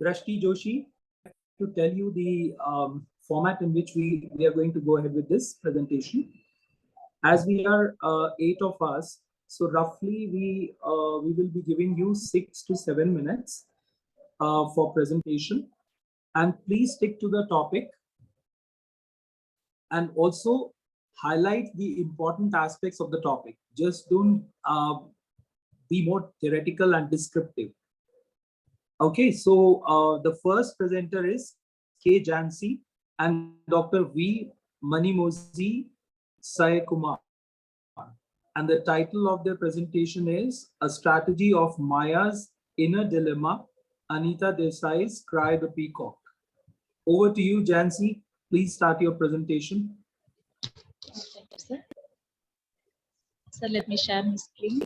Drashti Joshi to tell you the format in which we are going to go ahead with this presentation. As we are 8 of us, so roughly we will be giving you 6 to 7 minutes for presentation, and please stick to the topic and also highlight the important aspects of the topic. Just don't be more theoretical and descriptive. Okay, so the first presenter is K. Jansi and Dr. V. Manimozi Sayakumar. And the title of their presentation is A Strategy of Maya's Inner Dilemma, Anita Desai's Cry the Peacock. Over to you, Jansi. Please start your presentation. Thank you, sir. So let me share my screen.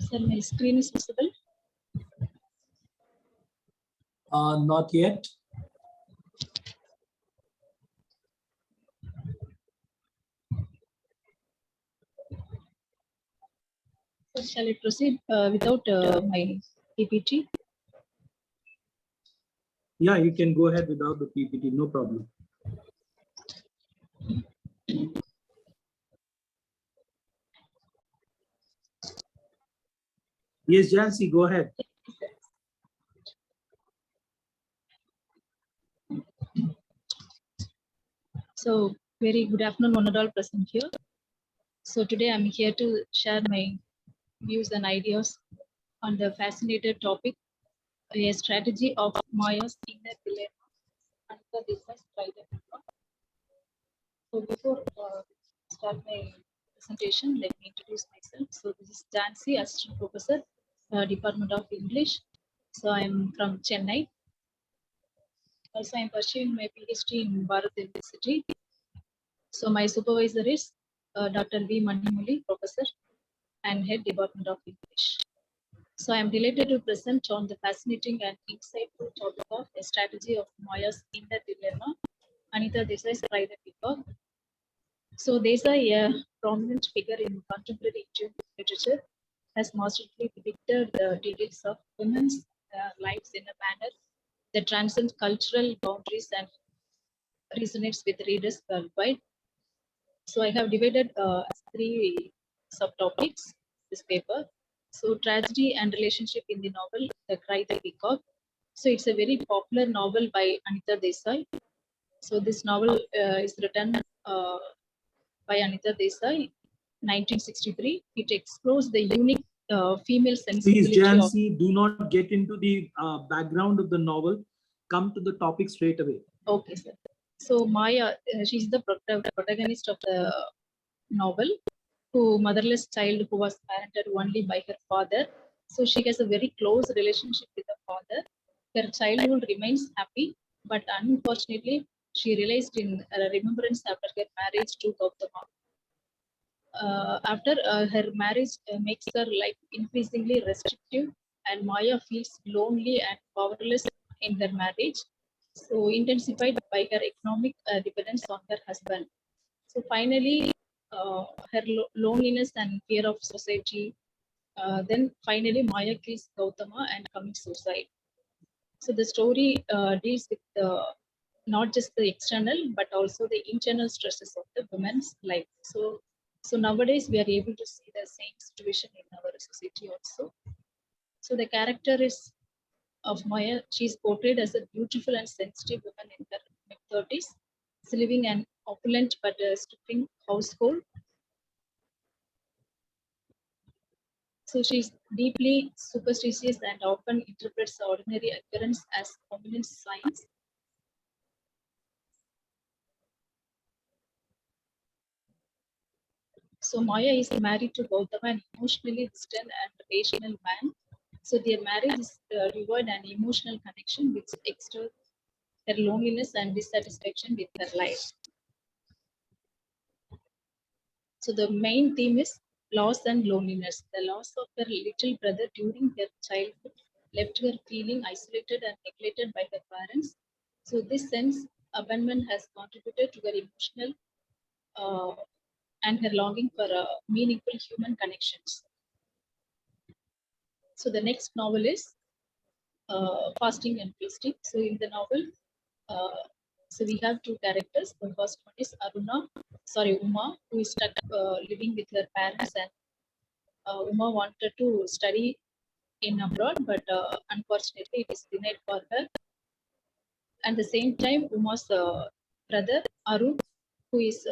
Sir, my screen is visible? Not yet. So shall I proceed without my PPT? Yeah, you can go ahead without the PPT, no problem. Yes, Jansi, go ahead. So very good afternoon, one and all present here. So today I'm here to share my views and ideas on the fascinating topic, a strategy of Maya's inner dilemma and the business private. So before start my presentation, let me introduce myself. So this is Jansi, Assistant Professor, Department of English. So I'm from Chennai. Also, I'm pursuing my PhD in Bharat University. So my supervisor is Dr. V. Manimuli, Professor and Head Department of English. So I'm delighted to present on the fascinating and insightful topic of a strategy of Maya's inner dilemma, Anita Desai's Cry the Peacock. So Desai, a prominent figure in contemporary Indian literature, has masterfully depicted the details of women's lives in a manner that transcends cultural boundaries and resonates with readers worldwide. So I have divided three subtopics this paper. So tragedy and relationship in the novel The Cry the Peacock. So it's a very popular novel by Anita Desai. So this novel is written by Anita Desai, 1963. It explores the unique female sensibility. Please, Jansi, do not get into the background of the novel. Come to the topic straight away. Okay, sir. So Maya, she's the protagonist of the novel, who motherless child who was parented only by her father. So she has a very close relationship with the father. Her childhood remains happy, but unfortunately, she realized in remembrance after her marriage to Gautama. After her marriage makes her life increasingly restrictive, and Maya feels lonely and powerless in her marriage, so intensified by her economic dependence on her husband. So finally, her loneliness and fear of society. Then finally, Maya kills Gautama and commits suicide. So the story deals with not just the external but also the internal stresses of the woman's life. So nowadays we are able to see the same situation in our society also. So the character is of Maya. She is portrayed as a beautiful and sensitive woman in her mid-30s, living an opulent but stripping household. So she's deeply superstitious and often interprets the ordinary occurrence as ominous signs. So Maya is married to Gautama, an emotionally distant and rational man. So their marriage is devoid an emotional connection which extends her loneliness and dissatisfaction with her life. So the main theme is loss and loneliness. The loss of her little brother during her childhood left her feeling isolated and neglected by her parents. So this sense abandonment has contributed to her emotional uh, and her longing for meaningful human connections. So the next novel is Fasting and Feasting. So in the novel, uh, so we have two characters. The first one is Uma, who is stuck living with her parents, and Uma wanted to study in abroad, but unfortunately it is denied for her. At the same time, Uma's brother Arun, who is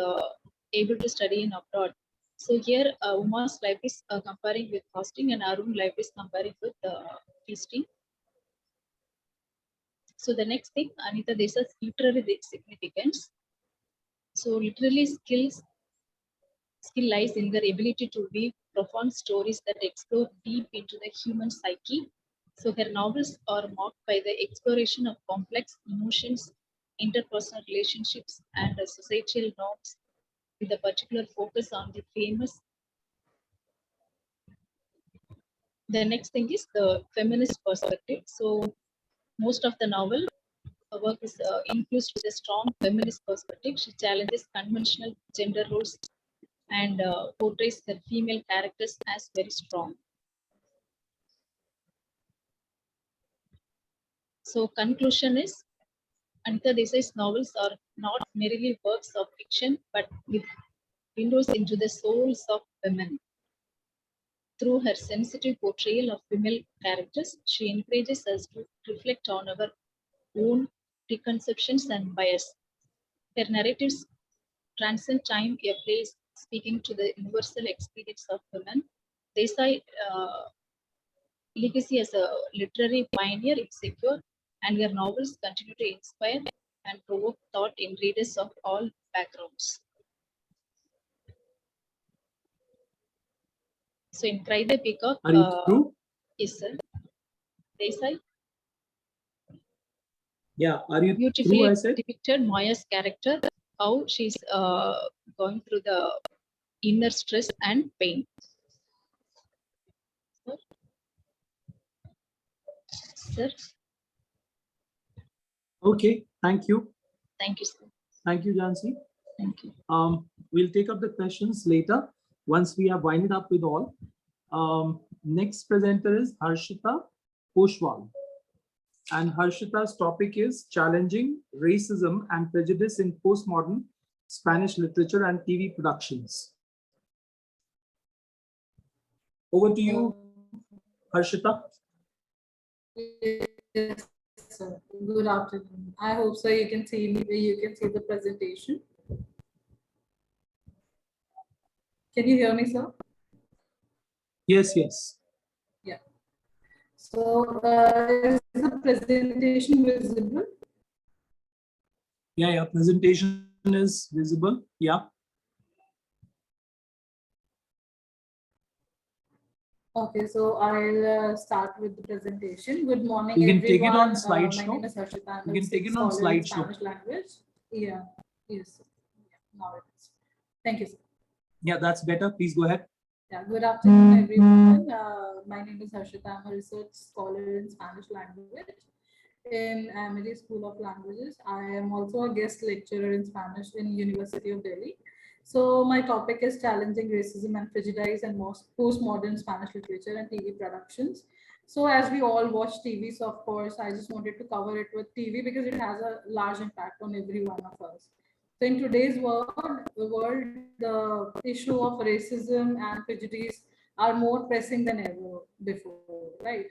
able to study in abroad. So here, Uma's life is comparing with fasting, and Arun's life is comparing with feasting. So the next thing, Anita Desa's literary significance. So literally skill lies in their ability to weave profound stories that explore deep into the human psyche. So her novels are marked by the exploration of complex emotions, interpersonal relationships, and societal norms, with a particular focus on the famous. The next thing is the feminist perspective. So most of the novel work is infused with a strong feminist perspective. She challenges conventional gender roles and portrays her female characters as very strong. So conclusion is Anita Desai's novels are not merely works of fiction, but with windows into the souls of women. Through her sensitive portrayal of female characters, she encourages us to reflect on our own preconceptions and bias. Her narratives transcend time, a place, speaking to the universal experience of women. Desai legacy as a literary pioneer is secure, and her novels continue to inspire and provoke thought in readers of all backgrounds. So in Cry the Peacock, Are you through? yes, sir. Desai Yeah, are you through? beautifully I said. depicted Maya's character, how she's going through the inner stress and pain. Sir, Okay, thank you. thank you, sir. Thank you, Jansi. Thank you. We'll take up the questions later once we have winded up with all. Next presenter is Harshita Poshwal. And Harshita's topic is challenging racism and prejudice in postmodern Spanish literature and TV productions. Over to you, Harshita. Yes, sir. Good afternoon. I hope so you can see me, you can see the presentation. Can you hear me, sir? Yes, yes. Yeah. So is the presentation visible? Yeah, presentation is visible. Yeah. Okay, so I'll start with the presentation. Good morning, You can everyone. take it on My slideshow. name is Harshita. I'm You a can take it sixth on scholar in slideshow. Spanish language. Yeah, yes. Yeah, now it is. Thank you, sir. Yeah, that's better. Please go ahead. Yeah, good afternoon, everyone. My name is Harshita. I'm a research scholar in Spanish language in Amity School of Languages. I am also a guest lecturer in Spanish in University of Delhi. So my topic is challenging racism and prejudice and postmodern Spanish literature and TV productions. So as we all watch TV, so of course, I just wanted to cover it with TV because it has a large impact on every one of us. So in today's world, the issue of racism and prejudice are more pressing than ever before, right?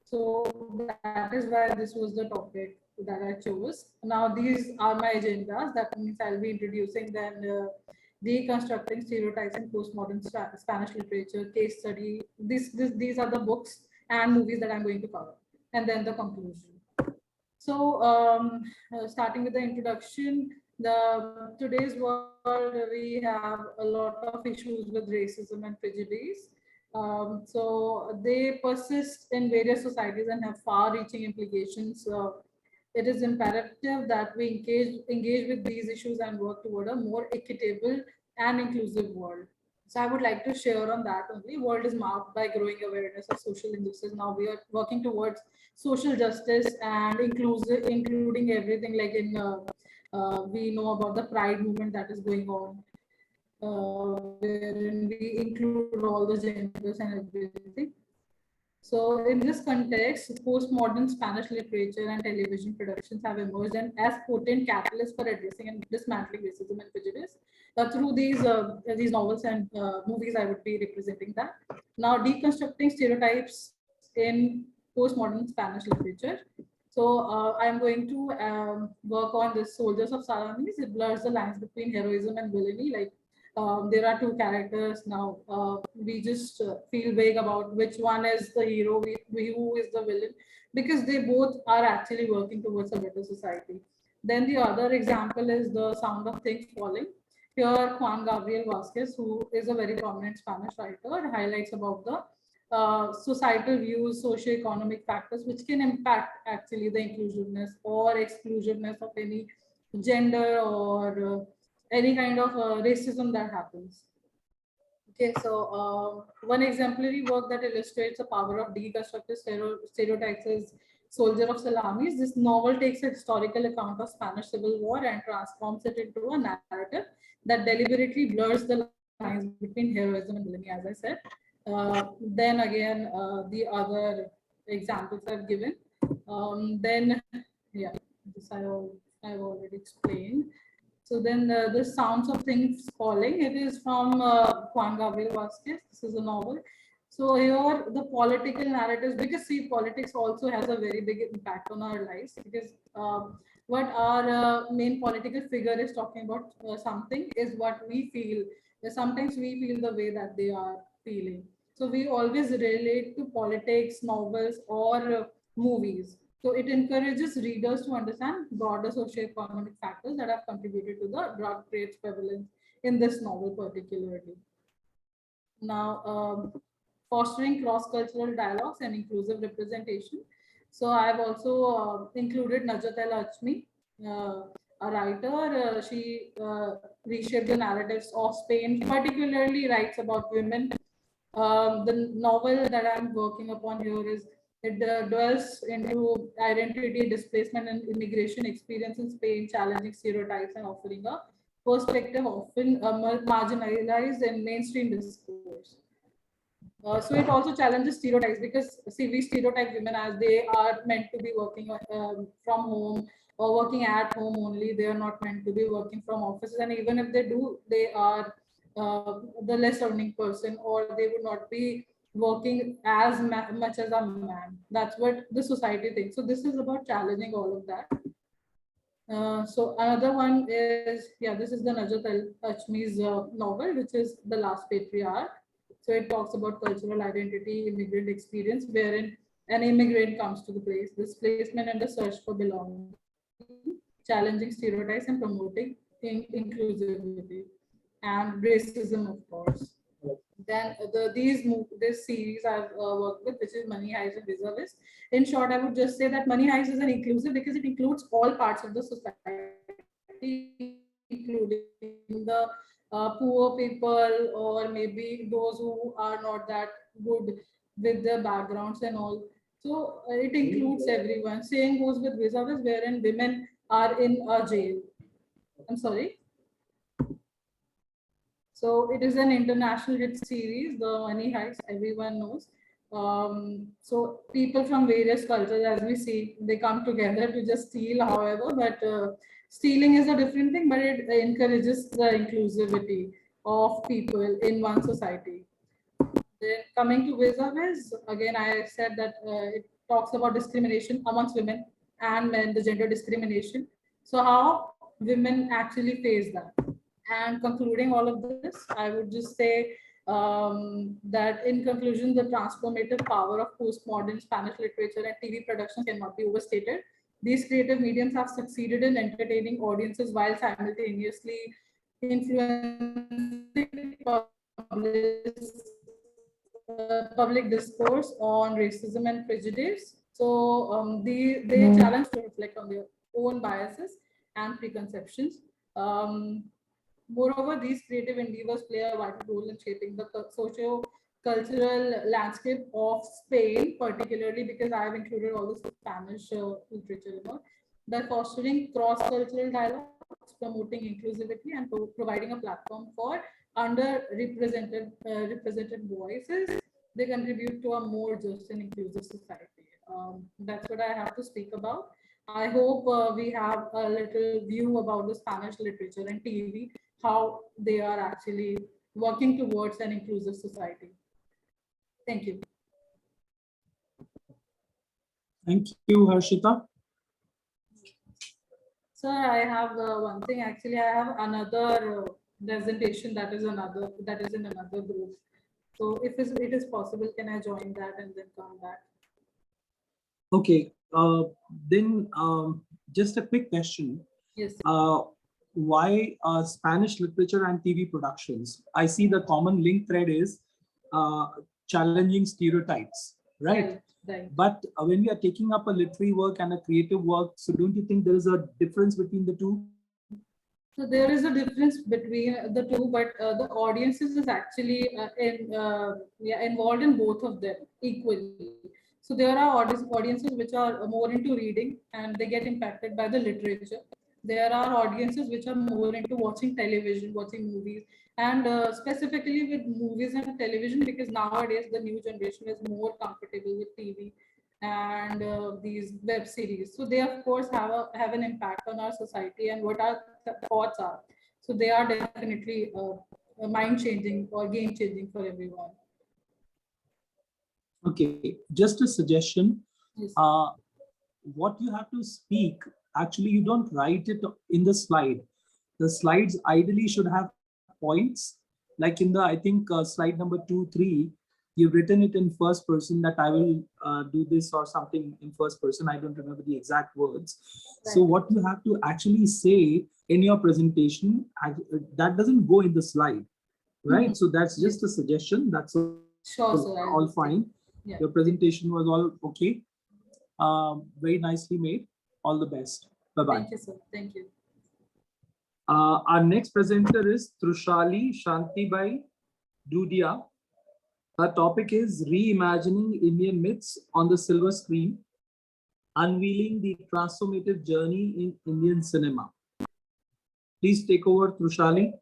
So that is why this was the topic that I chose. Now these are my agendas. That means I'll be introducing then deconstructing stereotypes in postmodern Spanish literature, case study. These are the books and movies that I'm going to cover, and then the conclusion. So, starting with the introduction, the today's world we have a lot of issues with racism and prejudice. So they persist in various societies and have far-reaching implications. It is imperative that we engage with these issues and work toward a more equitable and inclusive world. So I would like to share on that only. World is marked by growing awareness of social injustice. Now we are working towards social justice and inclusive, including everything like in we know about the Pride movement that is going on, wherein we include all the genders and everything. So in this context, postmodern Spanish literature and television productions have emerged and as potent catalysts for addressing and dismantling racism and prejudice. Through these novels and movies, I would be representing that. Now, deconstructing stereotypes in postmodern Spanish literature. So I'm going to work on this Soldiers of Salamis. It blurs the lines between heroism and villainy. Like there are two characters now. We just feel vague about which one is the hero, who is the villain, because they both are actually working towards a better society. Then the other example is The Sound of Things Falling. Here, Juan Gabriel Vasquez, who is a very prominent Spanish writer, highlights about the societal views, socio-economic factors, which can impact actually the inclusiveness or exclusiveness of any gender or any kind of racism that happens. Okay, so one exemplary work that illustrates the power of deconstructive stereotypes is Soldier of Salamis. This novel takes a historical account of Spanish Civil War and transforms it into a narrative that deliberately blurs the lines between heroism and villainy, as I said. Then again, the other examples I've given. Then, yeah, this I've already explained. So then the Sounds of Things Falling, it is from Juan Gabriel Vasquez. This is a novel. So here the political narratives, because see, politics also has a very big impact on our lives, because what our main political figure is talking about something is what we feel. Sometimes we feel the way that they are feeling. So we always relate to politics, novels, or movies. So it encourages readers to understand broader socioeconomic factors that have contributed to the drug trade's prevalence in this novel particularly. Now, fostering cross-cultural dialogues and inclusive representation. So I've also included Najat El Achmi, a writer. She reshaped the narratives of Spain, particularly writes about women. The novel that I'm working upon here is it dwells into identity, displacement, and immigration experience in Spain, challenging stereotypes and offering a perspective often marginalized in mainstream discourse. So it also challenges stereotypes, because see, we stereotype women as they are meant to be working from home or working at home only. They are not meant to be working from offices, and even if they do, they are the less earning person, or they would not be working as much as a man. That's what the society thinks. So this is about challenging all of that. So another one is, yeah, this is the Najat Achmi's novel, which is The Last Patriarch. So it talks about cultural identity, immigrant experience, wherein an immigrant comes to the place, displacement and the search for belonging, challenging stereotypes and promoting inclusivity, and racism, of course. Then this series I've worked with, which is Money Heist and Reservist. In short, I would just say that Money Heist is an inclusive because it includes all parts of the society, including the poor people, or maybe those who are not that good with their backgrounds and all. So it includes everyone. Same goes with Reservist, wherein women are in a jail. I'm sorry. So it is an international hit series, The Money Heist, everyone knows. So people from various cultures, as we see, they come together to just steal, however, but stealing is a different thing, but it encourages the inclusivity of people in one society. Then coming to Vis-a-Vis, again, I said that it talks about discrimination amongst women and men, the gender discrimination. So how women actually face that. And concluding all of this, I would just say that in conclusion, the transformative power of postmodern Spanish literature and TV productions cannot be overstated. These creative mediums have succeeded in entertaining audiences while simultaneously influencing public discourse on racism and prejudice. So they challenge to reflect on their own biases and preconceptions. Moreover, these creative endeavors play a vital role in shaping the socio-cultural landscape of Spain, particularly because I have included all the Spanish literature, by fostering cross-cultural dialogues, promoting inclusivity, and providing a platform for underrepresented represented voices. They contribute to a more just and inclusive society. That's what I have to speak about. I hope we have a little view about the Spanish literature and TV, how they are actually working towards an inclusive society. Thank you. Thank you, Harshita. So I have one thing. Actually, I have another presentation that is in another group. So if it is possible, can I join that and then come back? Okay, then just a quick question. Yes. Why Spanish literature and TV productions? I see the common link thread is challenging stereotypes, right? Right. But when we are taking up a literary work and a creative work, so don't you think there is a difference between the two? So there is a difference between the two, but the audiences is actually involved in both of them equally. So there are audiences which are more into reading and they get impacted by the literature. There are audiences which are more into watching television, watching movies, and specifically with movies and television, because nowadays the new generation is more comfortable with TV and these web series. So they of course have an impact on our society and what our thoughts are. So they are definitely mind changing or game changing for everyone. Okay, just a suggestion. Yes. What you have to speak, actually, you don't write it in the slide. The slides ideally should have points, like in the, I think, slide number 2, 3, you've written it in first person that I will do this or something in first person. I don't remember the exact words. Right. So what you have to actually say in your presentation, that doesn't go in the slide, right? So that's just a suggestion. That's all fine. Yeah. Your presentation was all okay. Very nicely made. All the best. Bye-bye. Thank you, sir. Thank you. Our next presenter is Trushali Shantibai Dudia. Her topic is Reimagining Indian Myths on the Silver Screen, Unveiling the Transformative Journey in Indian Cinema. Please take over, Trushali.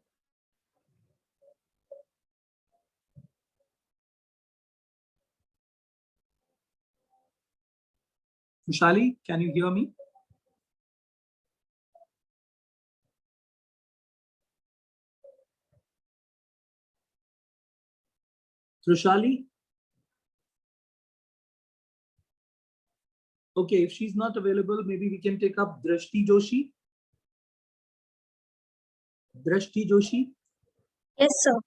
Trushali, can you hear me? Trushali? Okay, if she's not available, maybe we can take up Drashti Joshi. Drashti Joshi? Yes, sir.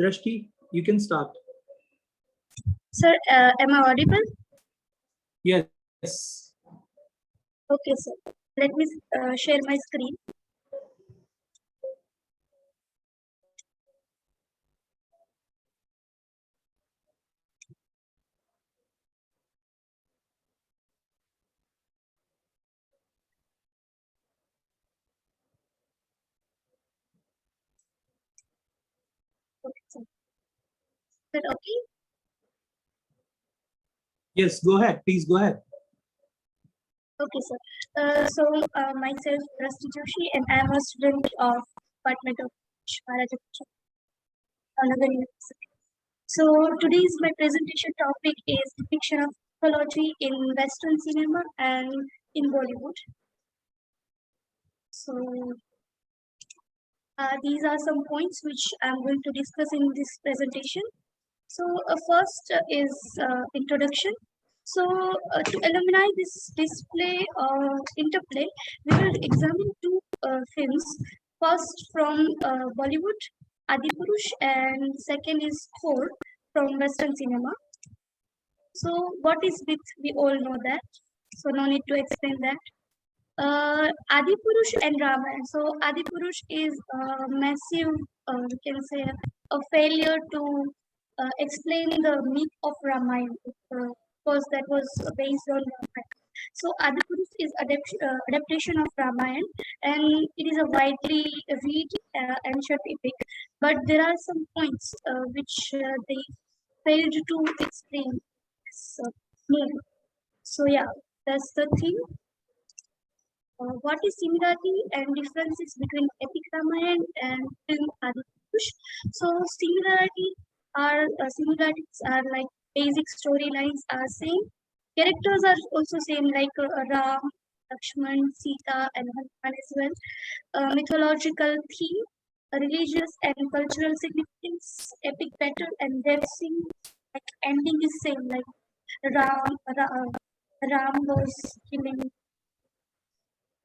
Drashti, you can start. Sir, am I audible? Yes. Okay, sir. Let me share my screen. Okay, sir. Is that okay? Yes, go ahead. Please go ahead. Okay, sir. Myself, Drashti Joshi, and I am a student of Department of Maharaja another university. So today's my presentation topic is depiction of mythology in Western cinema and in Bollywood. So these are some points which I'm going to discuss in this presentation. So first is introduction. So to illuminate this display interplay, we will examine two films. First from Bollywood, Adipurush, and second is Thor from Western cinema. So what is myth? We all know that. So no need to explain that. Adipurush and Ramayana. So Adipurush is a massive, we can say, a failure to explain the myth of Ramayana, because that was based on So Adipurush is adaptation of Ramayana, and it is a widely read ancient epic. But there are some points which they failed to explain this movie. So yeah, that's the thing. What is similarity and differences between epic Ramayana and film Adipurush? So similarities are like basic storylines are same. Characters are also same, like Ram, Lakshman, Sita, and Hanuman as well. Mythological theme, religious and cultural significance, epic battle, and death scene. Like ending is same, like Ram was killing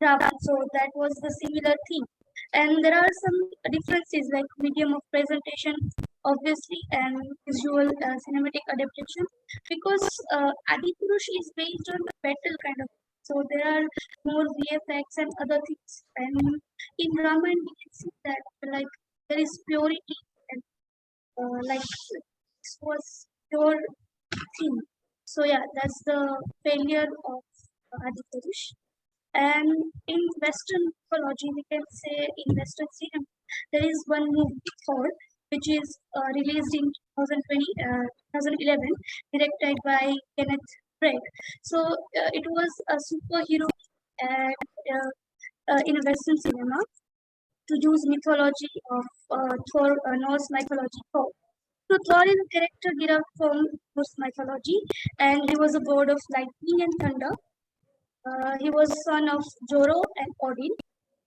Ravan. So that was the similar thing. And there are some differences like medium of presentation, obviously, and visual cinematic adaptation, because Adipurush is based on battle kind of. So there are more VFX and other things. And in Ramayana, we can see that like there is purity and like this was pure thing. So yeah, that's the failure of Adipurush. And in Western mythology, we can say in Western cinema, there is one movie Thor, which is released in 2011, directed by Kenneth Branagh. So it was a superhero and, in Western cinema to use mythology of Thor, Norse mythology Thor. So Thor is a character derived from Norse mythology, and he was a god of lightning and thunder. He was son of Joro and Odin,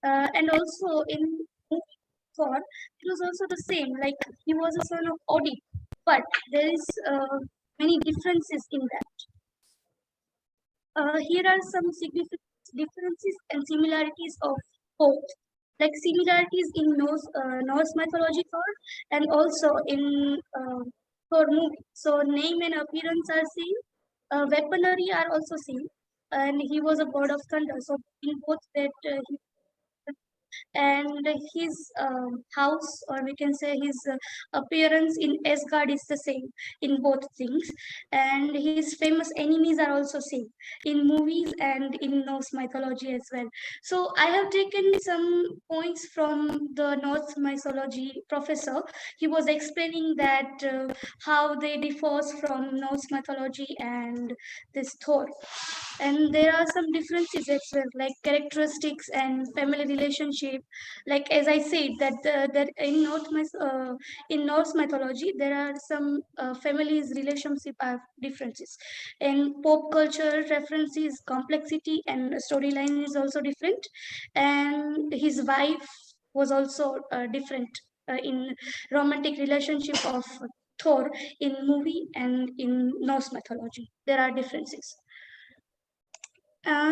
and also in movie Thor, it was also the same. Like he was a son of Odin, but there is many differences in that. Here are some significant differences and similarities of both. Like similarities in Norse mythology Thor, and also in Thor movie. So name and appearance are same. Weaponry are also same, and he was a god of thunder. So in both that and his house, or we can say his appearance in Asgard is the same in both things, and his famous enemies are also same in movies and in Norse mythology as well. So I have taken some points from the Norse mythology professor. He was explaining that how they differs from Norse mythology and this Thor. And there are some differences as well, like characteristics and family relationship. Like as I said, that in Norse mythology there are some families relationship are differences. In pop culture references, complexity and storyline is also different, and his wife was also different in romantic relationship of Thor in movie and in Norse mythology. There are differences.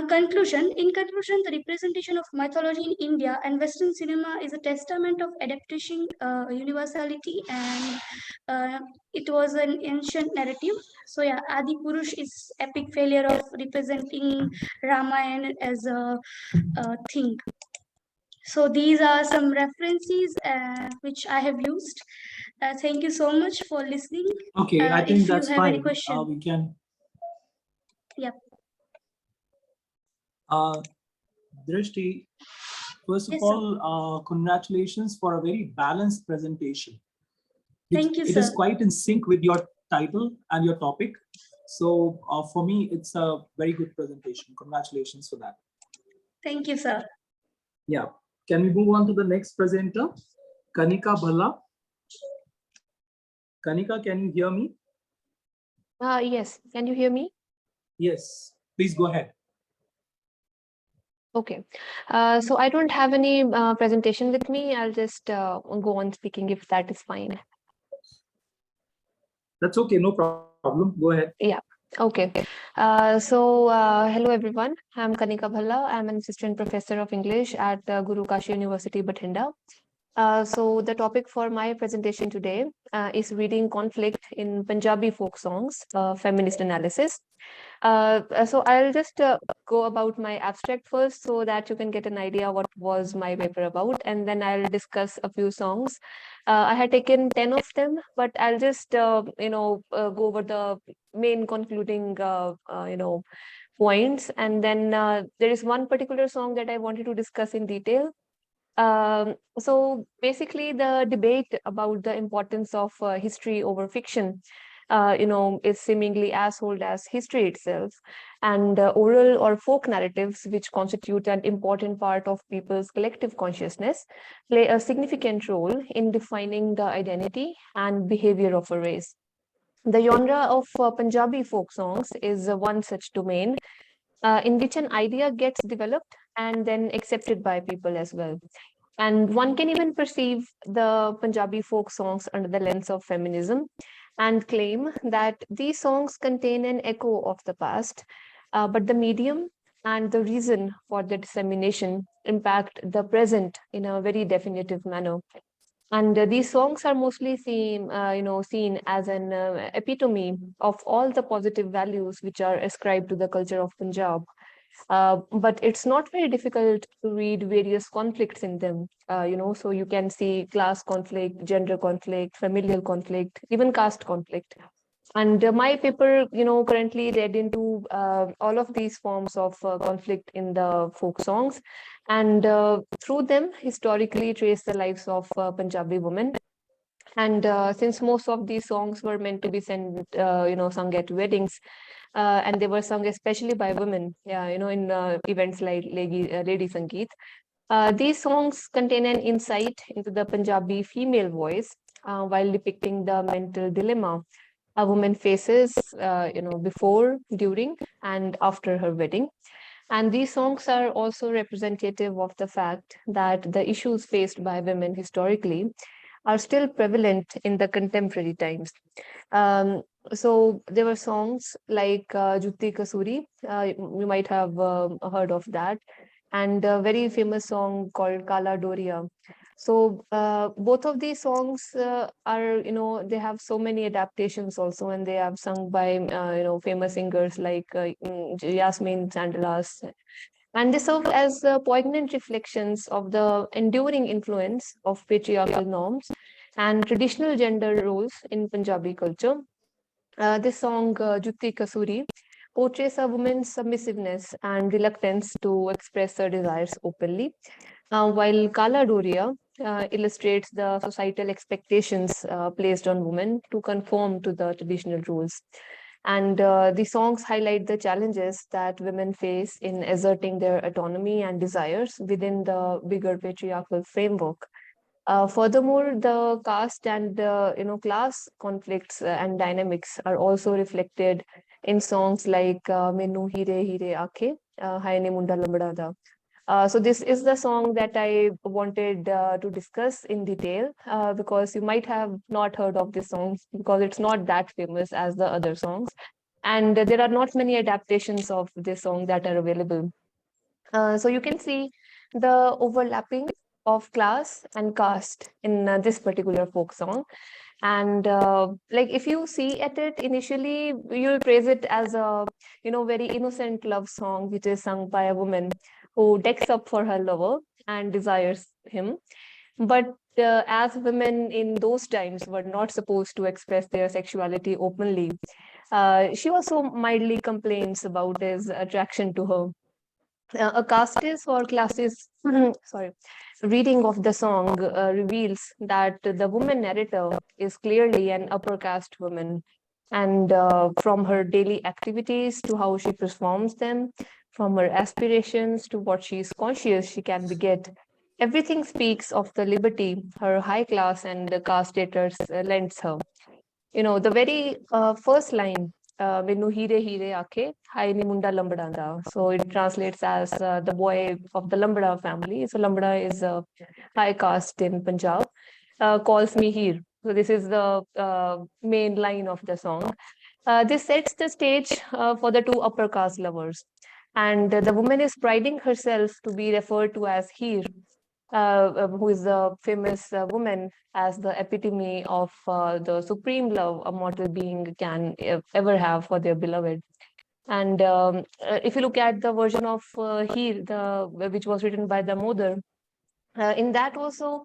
Conclusion. In conclusion, the representation of mythology in India and Western cinema is a testament of adaptation, universality, and it was an ancient narrative. So yeah, Adi Purush is epic failure of representing Ramayana as a thing. So these are some references which I have used. Thank you so much for listening. Okay, I If think you that's have any fine. question. We can. Yep. Drishti, first of Yes, sir. all, congratulations for a very balanced presentation. Thank you, It is sir. quite in sync with your title and your topic. So for me, it's a very good presentation. Congratulations for that. Thank you, sir. Yeah. Can we move on to the next presenter? Kanika Bhalla. Kanika, can you hear me? Yes, can you hear me? Yes. Please go ahead. Okay. So I don't have any presentation with me. I'll just go on speaking if that is fine. That's okay. No problem. Go ahead. Yeah. Okay. Hello everyone. I'm Kanika Bhalla. I'm an assistant professor of English at Guru Kashi University, Bathinda. So the topic for my presentation today is reading conflict in Punjabi folk songs, feminist analysis. So I'll just go about my abstract first so that you can get an idea what was my paper about, and then I'll discuss a few songs. I had taken 10 of them, but I'll just go over the main concluding points. And then there is one particular song that I wanted to discuss in detail. So basically, the debate about the importance of history over fiction, is seemingly as old as history itself. And oral or folk narratives, which constitute an important part of people's collective consciousness, play a significant role in defining the identity and behavior of a race. The genre of Punjabi folk songs is one such domain in which an idea gets developed and then accepted by people as well. And one can even perceive the Punjabi folk songs under the lens of feminism and claim that these songs contain an echo of the past, but the medium and the reason for the dissemination impact the present in a very definitive manner. And these songs are mostly seen as an epitome of all the positive values which are ascribed to the culture of Punjab. But it's not very difficult to read various conflicts in them. So you can see class conflict, gender conflict, familial conflict, even caste conflict. And my paper, currently read into all of these forms of conflict in the folk songs, and through them historically trace the lives of Punjabi women. And since most of these songs were meant to be sung at weddings, and they were sung especially by women, in events like Lady Sangeet. These songs contain an insight into the Punjabi female voice while depicting the mental dilemma a woman faces, before, during, and after her wedding. And these songs are also representative of the fact that the issues faced by women historically are still prevalent in the contemporary times. So there were songs like Jutti Kasuri, you might have heard of that, and a very famous song called Kala Doria. So both of these songs are, they have so many adaptations also, and they have sung by, famous singers like Yasmin Sandalas. And they serve as poignant reflections of the enduring influence of patriarchal norms and traditional gender roles in Punjabi culture. This song, Jutti Kasuri, portrays a woman's submissiveness and reluctance to express her desires openly, while Kala Doria illustrates the societal expectations placed on women to conform to the traditional rules. And the songs highlight the challenges that women face in asserting their autonomy and desires within the bigger patriarchal framework. Furthermore, the caste and class conflicts and dynamics are also reflected in songs like "Menu Hire Hire Aake," "Hai Ne Munda Lambada Da." So this is the song that I wanted to discuss in detail because you might have not heard of this song because it's not that famous as the other songs. And there are not many adaptations of this song that are available. So you can see the overlapping of class and caste in this particular folk song. And like if you see at it initially, you'll praise it as a very innocent love song which is sung by a woman who decks up for her lover and desires him. But as women in those times were not supposed to express their sexuality openly, she also mildly complains about his attraction to her. A casteist or classist sorry, reading of the song reveals that the woman narrator is clearly an upper caste woman. And from her daily activities to how she performs them, from her aspirations to what she is conscious she can beget, everything speaks of the liberty her high class and the caste status lends her. The very first line, "Menu Hire Hire Aake, Hai Ni Munda Lambadanda." So it translates as the boy of the Lambada family. So Lambada is a high caste in Punjab, calls me here. So this is the main line of the song. This sets the stage for the two upper caste lovers. And the woman is priding herself to be referred to as Heer, who is the famous woman as the epitome of the supreme love a mortal being can ever have for their beloved. And if you look at the version of Heer, which was written by the Modar, in that also,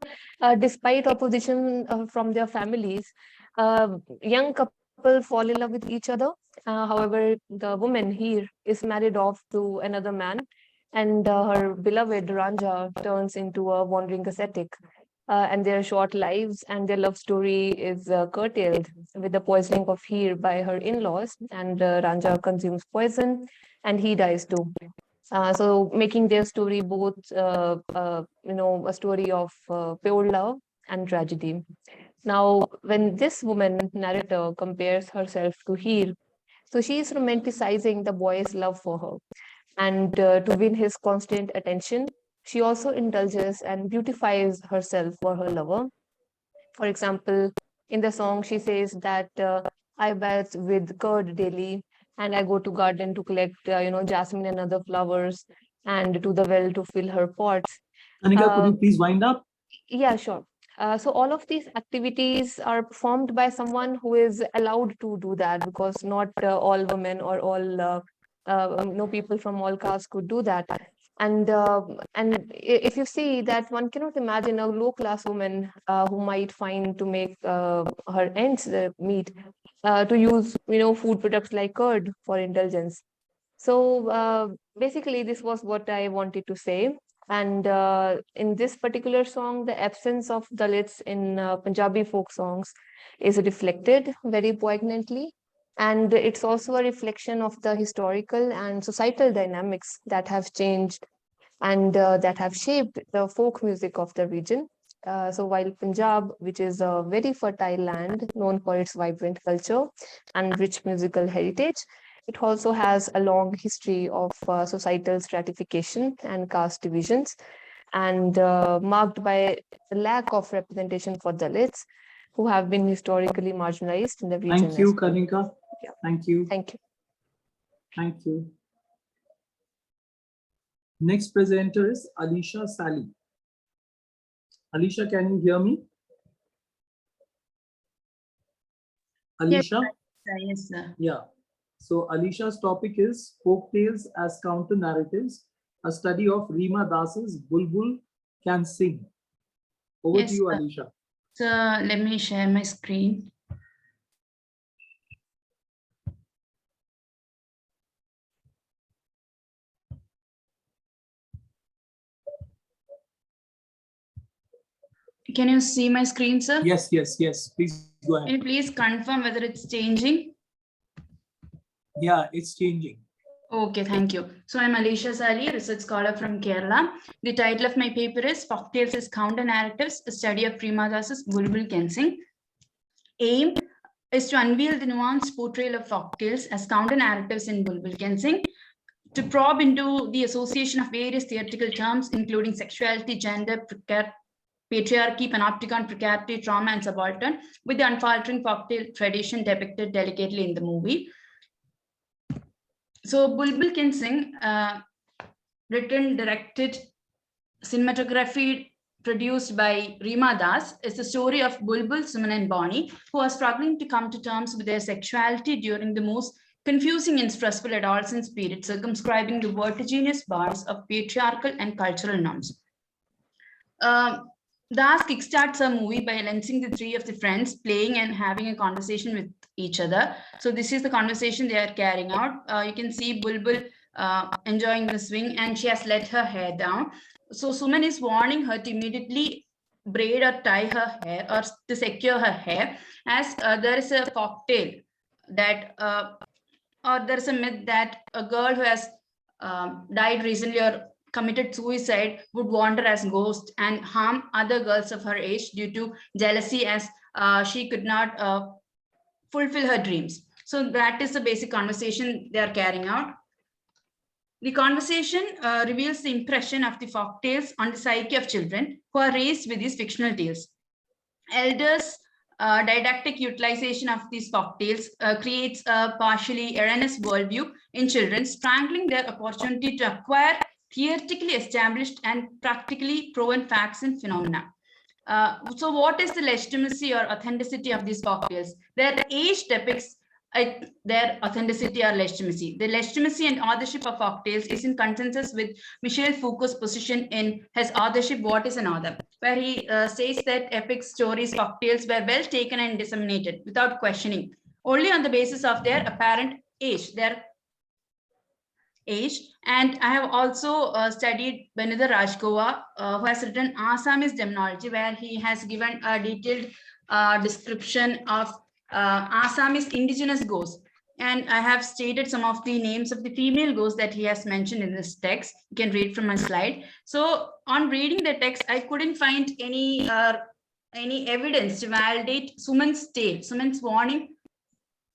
despite opposition from their families, young couples couple fall in love with each other. However, the woman here is married off to another man, and her beloved Ranja turns into a wandering ascetic. And their short lives and their love story is curtailed with the poisoning of Heer by her in-laws, and Ranja consumes poison, and he dies too. So making their story both, a story of pure love and tragedy. Now, when this woman narrator compares herself to Heer, so she is romanticizing the boy's love for her. And to win his constant attention, she also indulges and beautifies herself for her lover. For example, in the song, she says that I bathe with curd daily, and I go to garden to collect, jasmine and other flowers, and to the well to fill her pots. Kanika, could Uh, you please wind up? yeah, sure. So all of these activities are performed by someone who is allowed to do that, because not all women or all people from all castes could do that. And if you see that, one cannot imagine a low class woman who might find to make her ends meet to use food products like curd for indulgence. So basically, this was what I wanted to say. And in this particular song, the absence of Dalits in Punjabi folk songs is reflected very poignantly. And it's also a reflection of the historical and societal dynamics that have changed and that have shaped the folk music of the region. So while Punjab, which is a very fertile land known for its vibrant culture and rich musical heritage, it also has a long history of societal stratification and caste divisions, and marked by the lack of representation for Dalits, who have been historically marginalized in the region. Thank you, as well. Kanika. Yeah. Thank you. Thank you. Thank you. Next presenter is Alisha Sally. Alisha, can you hear me? Alisha? Yes, sir. Yeah. So Alisha's topic is folk tales as counter narratives, a study of Reema Das's Bulbul Can Sing. Over Yes, to you, sir. Alisha. So let me share my screen. Can you see my screen, sir? Yes, yes, yes. Please go Can ahead. you please confirm whether it's changing? Yeah, it's changing. Okay, thank you. So I'm Alisha Sali, research scholar from Kerala. The title of my paper is Folktales as Counter Narratives, a study of Reema Das's Bulbul Can Sing. Aim is to unveil the nuanced portrayal of folktales as counter narratives in Bulbul Can Sing, to probe into the association of various theatrical terms, including sexuality, gender, patriarchy, panopticon, precarity, trauma, and subaltern, with the unfaltering folktale tradition depicted delicately in the movie. So Bulbul Can Sing, written, directed, cinematography produced by Reema Das, is the story of Bulbul, Suman, and Bonnie, who are struggling to come to terms with their sexuality during the most confusing and stressful adolescence period, circumscribing the vertiginous bars of patriarchal and cultural norms. Das kickstarts a movie by lensing the three of the friends playing and having a conversation with each other. So this is the conversation they are carrying out. You can see Bulbul enjoying the swing, and she has let her hair down. So Suman is warning her to immediately braid or tie her hair or to secure her hair, as there is a folktale that or there's a myth that a girl who has died recently or committed suicide would wander as a ghost and harm other girls of her age due to jealousy, as she could not fulfill her dreams. So that is the basic conversation they are carrying out. The conversation reveals the impression of the folktales on the psyche of children who are raised with these fictional tales. Elders' didactic utilization of these folktales creates a partially erroneous worldview in children, strangling their opportunity to acquire theoretically established and practically proven facts and phenomena. So what is the legitimacy or authenticity of these folktales? Their age depicts their authenticity or legitimacy. The legitimacy and authorship of folktales is in consensus with Michel Foucault's position in his authorship, What is an Author?, where he states that epic stories, folktales were well taken and disseminated without questioning only on the basis of their apparent age, And I have also studied Benida Rajkova, who has written Assamese Demonology, where he has given a detailed description of Assamese indigenous ghosts. And I have stated some of the names of the female ghosts that he has mentioned in this text. You can read from my slide. So on reading the text, I couldn't find any evidence to validate Suman's tale, Suman's warning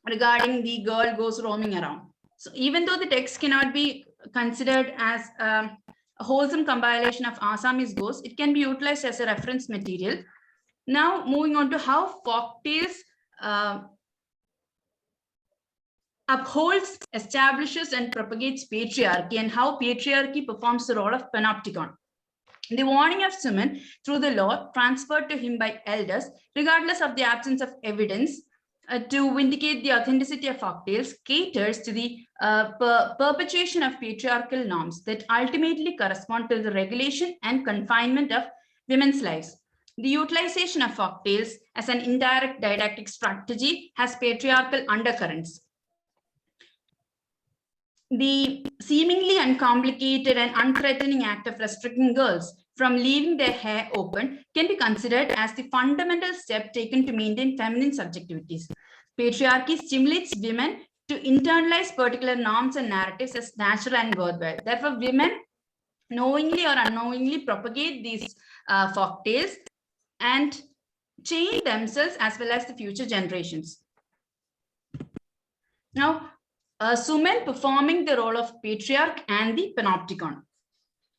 regarding the girl ghost roaming around. So even though the text cannot be considered as a wholesome compilation of Assamese ghosts, it can be utilized as a reference material. Now moving on to how folktales upholds, establishes, and propagates patriarchy, and how patriarchy performs the role of panopticon. The warning of Suman through the law transferred to him by elders, regardless of the absence of evidence, to vindicate the authenticity of folktales, caters to the perpetuation of patriarchal norms that ultimately correspond to the regulation and confinement of women's lives. The utilization of folktales as an indirect didactic strategy has patriarchal undercurrents. The seemingly uncomplicated and unthreatening act of restricting girls from leaving their hair open can be considered as the fundamental step taken to maintain feminine subjectivities. Patriarchy stimulates women to internalize particular norms and narratives as natural and worthwhile. Therefore, women knowingly or unknowingly propagate these folktales and chain themselves as well as the future generations. Now, Suman performing the role of patriarch and the panopticon.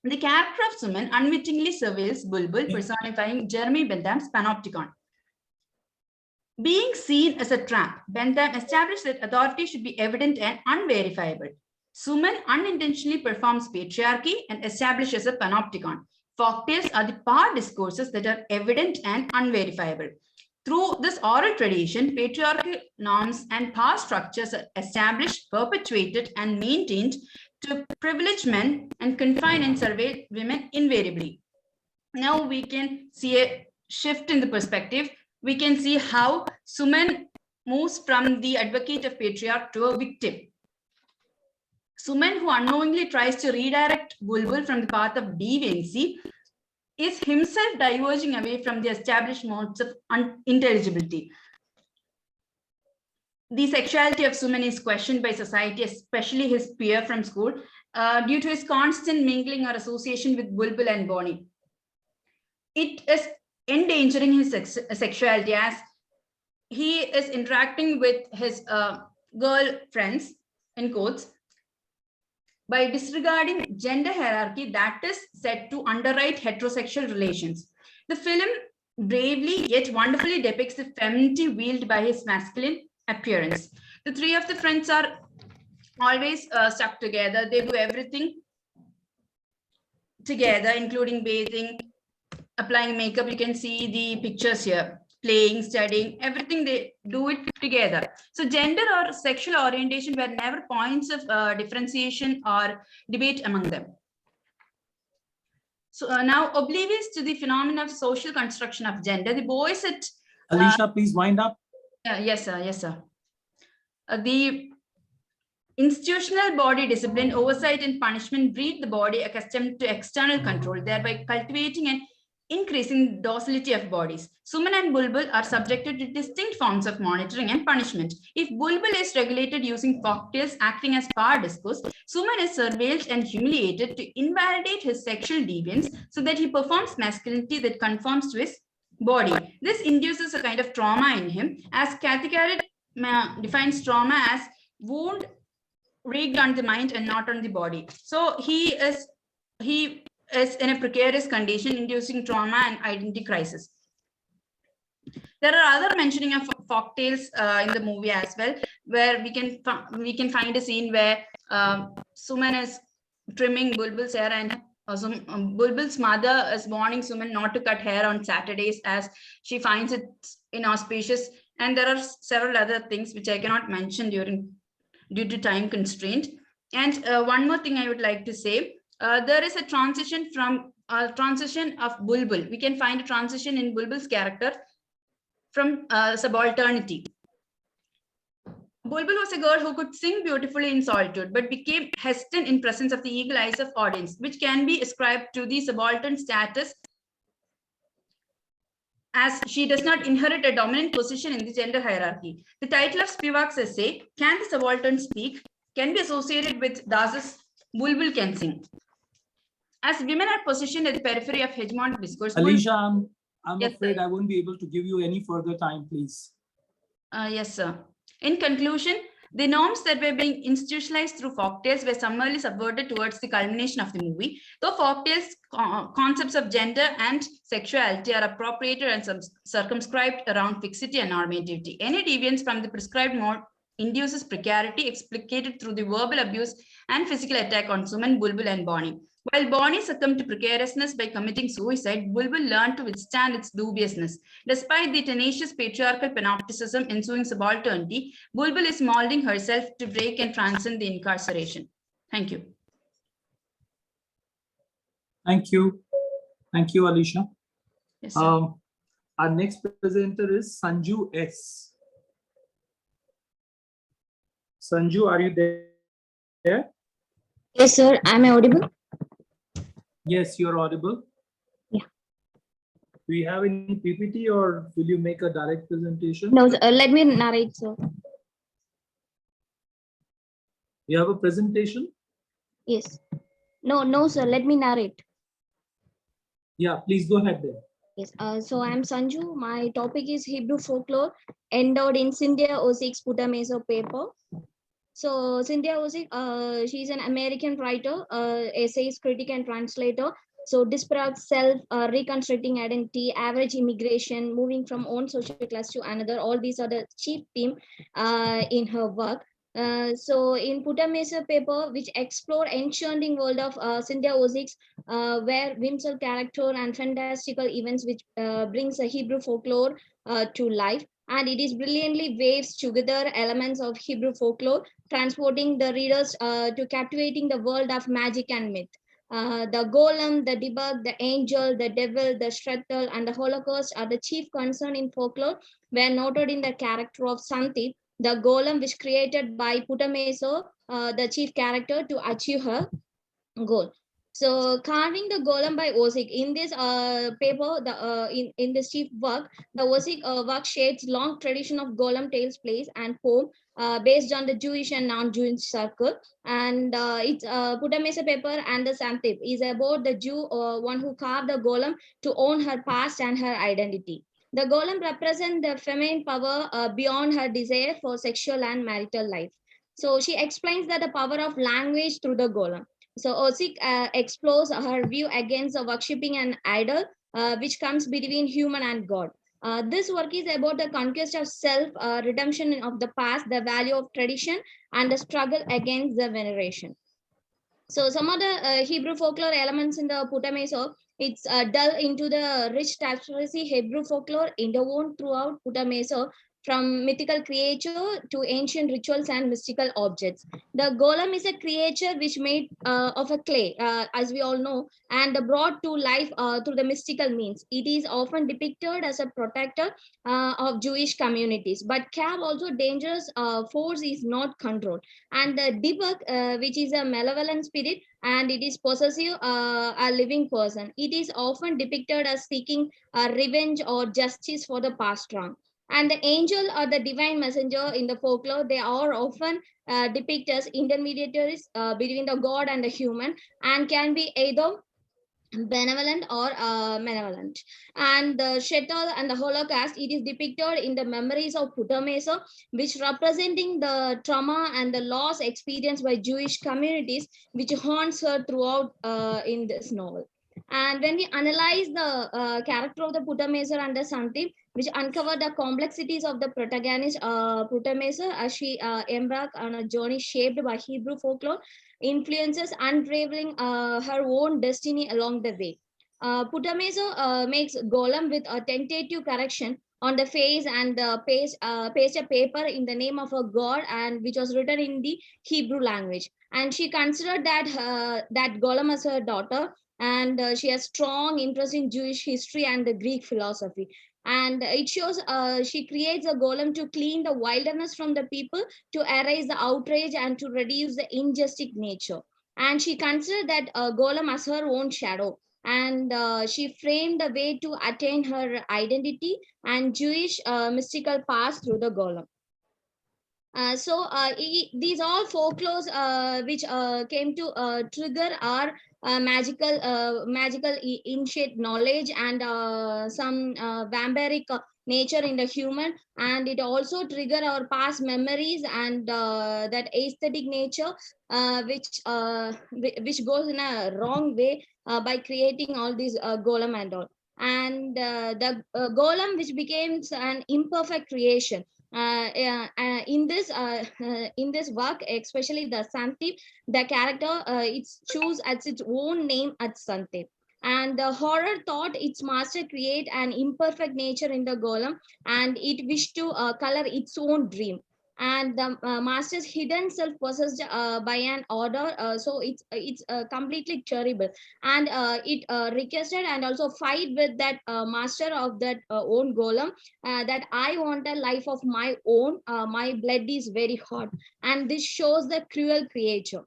The character of Suman unwittingly surveils Bulbul, personifying Jeremy Bentham's panopticon. Being seen as a trap, Bentham established that authority should be evident and unverifiable. Suman unintentionally performs patriarchy and establishes a panopticon. Folktales are the power discourses that are evident and unverifiable. Through this oral tradition, patriarchal norms and power structures are established, perpetuated, and maintained to privilege men and confine and surveil women invariably. Now we can see a shift in the perspective. We can see how Suman moves from the advocate of patriarch to a victim. Suman, who unknowingly tries to redirect Bulbul from the path of deviancy, is himself diverging away from the established modes of unintelligibility. The sexuality of Suman is questioned by society, especially his peer from school, due to his constant mingling or association with Bulbul and Bonnie. It is endangering his sexuality as he is interacting with his girl friends, in quotes, by disregarding gender hierarchy that is said to underwrite heterosexual relations. The film bravely yet wonderfully depicts the femininity wielded by his masculine appearance. The three of the friends are always stuck together. They do everything together, including bathing, applying makeup. You can see the pictures here. Playing, studying, everything, they do it together. So gender or sexual orientation were never points of differentiation or debate among them. So now, oblivious to the phenomenon of social construction of gender, the boys at... Alicia, please wind up. Yes, sir. Yes, sir. The institutional body discipline, oversight, and punishment breed the body accustomed to external control, thereby cultivating and increasing docility of bodies. Suman and Bulbul are subjected to distinct forms of monitoring and punishment. If Bulbul is regulated using folktales acting as power discourse, Suman is surveilled and humiliated to invalidate his sexual deviance so that he performs masculinity that conforms to his body. This induces a kind of trauma in him, as Kathy Garrett defines trauma as wound wreaked on the mind and not on the body. So he is in a precarious condition, inducing trauma and identity crisis. There are other mentioning of folktales in the movie as well, where we can find a scene where Suman is trimming Bulbul's hair, and Bulbul's mother is warning Suman not to cut hair on Saturdays as she finds it inauspicious. And there are several other things which I cannot mention due to time constraint. And one more thing I would like to say. There is a transition of Bulbul. We can find a transition in Bulbul's character from subalternity. Bulbul was a girl who could sing beautifully in solitude, but became hesitant in presence of the eagle eyes of audience, which can be ascribed to the subaltern status, as she does not inherit a dominant position in the gender hierarchy. The title of Spivak's essay, Can the Subaltern Speak?, can be associated with Das's Bulbul Can Sing. As women are positioned at the periphery of hegemonic discourse. Alicia, I'm Yes, afraid sir. I won't be able to give you any further time, please. Yes, sir. In conclusion, the norms that were being institutionalized through folktales were summarily subverted towards the culmination of the movie. Though folktales' concepts of gender and sexuality are appropriated and circumscribed around fixity and normativity, any deviance from the prescribed mode induces precarity explicated through the verbal abuse and physical attack on Suman, Bulbul, and Bonnie. While Bonnie succumbed to precariousness by committing suicide, Bulbul learned to withstand its dubiousness. Despite the tenacious patriarchal panopticism ensuing subalternity, Bulbul is molding herself to break and transcend the incarceration. Thank you. Thank you. Thank you, Alicia. Yes, sir. Our next presenter is Sanju S. Sanju, are you there? Yes, sir. Am I audible? Yes, you're audible. Yeah. Do you have any PPT or will you make a direct presentation? No, sir. Let me narrate, sir. You have a presentation? Yes. No, sir. Let me narrate. Yeah, please go ahead then. Yes. So I'm Sanju. My topic is Hebrew folklore endowed in Cynthia Ozick's Puttameso paper. So Cynthia Ozick, she's an American writer, essayist, critic, and translator. So disparate self, reconstructing identity, average immigration, moving from one social class to another. All these are the chief theme in her work. So in Puttameso paper, which explore enchanting world of Cynthia Ozick's, where whimsical character and fantastical events which brings a Hebrew folklore to life. And it is brilliantly waves together elements of Hebrew folklore, transporting the readers to captivating the world of magic and myth. The golem, the debug, the angel, the devil, the shtetl, and the Holocaust are the chief concern in folklore, were noted in the character of Santip, the golem which created by Puttameso, the chief character, to achieve her goal. So carving the golem by Ozick in this paper, in this chief work, the Ozick work shades long tradition of golem tales, plays, and poem based on the Jewish and non-Jewish circle. And it's Puttameso paper and the Santip is about the Jew, one who carved the golem to own her past and her identity. The golem represents the feminine power beyond her desire for sexual and marital life. So she explains that the power of language through the golem. So Ozick explores her view against worshipping an idol, which comes between human and God. This work is about the conquest of self, redemption of the past, the value of tradition, and the struggle against the veneration. So some of the Hebrew folklore elements in the Puttameso, it's delve into the rich tapestry Hebrew folklore interwoven throughout Puttameso, from mythical creature to ancient rituals and mystical objects. The golem is a creature which made of a clay, as we all know, and brought to life through the mystical means. It is often depicted as a protector of Jewish communities, but Cab also dangerous force is not controlled. And the debug, which is a malevolent spirit, and it is possessive a living person. It is often depicted as seeking revenge or justice for the past wrong. And the angel or the divine messenger in the folklore, they are often depicted as intermediaries between the god and the human, and can be either benevolent or malevolent. And the shtetl and the Holocaust, it is depicted in the memories of Puttameso, which representing the trauma and the loss experienced by Jewish communities, which haunts her throughout in this novel. And when we analyze the character of the Puttameso and the Santip, which uncover the complexities of the protagonist Puttameso as she embarked on a journey shaped by Hebrew folklore, influences unraveling her own destiny along the way. Puttameso makes Golem with a tentative correction on the face and paste a paper in the name of a god, and which was written in the Hebrew language. And she considered that Golem as her daughter, and she has strong interest in Jewish history and the Greek philosophy. And it shows she creates a golem to clean the wilderness from the people, to erase the outrage and to reduce the injustice nature. And she considered that golem as her own shadow, and she framed the way to attain her identity and Jewish mystical path through the golem. These all folklores which came to trigger our magical initiate knowledge and some vampiric nature in the human, and it also trigger our past memories and that aesthetic nature which goes in a wrong way by creating all these golem and all. And the golem which becomes an imperfect creation in this work, especially the Santip, the character it's choose as its own name at Santip. And the horror thought its master create an imperfect nature in the golem, and it wished to color its own dream. And the master's hidden self possessed by an order, so it's completely terrible. And it requested and also fight with that master of that own golem, that I want a life of my own. My blood is very hot, and this shows the cruel creature.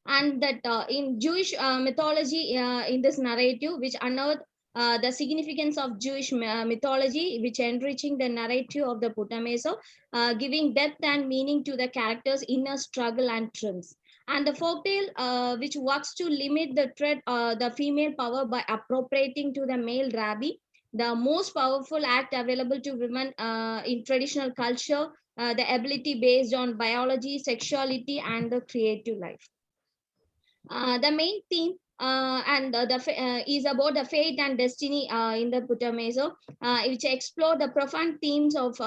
And that in Jewish mythology, in this narrative, which unearthed the significance of Jewish mythology, which enriching the narrative of the Putameso, giving depth and meaning to the characters' inner struggle and triumphs. And the folktale, which works to limit the threat, the female power by appropriating to the male rabbi, the most powerful act available to women in traditional culture, the ability based on biology, sexuality, and the creative life. The main theme is about the fate and destiny in the Putameso, which explore the profound themes of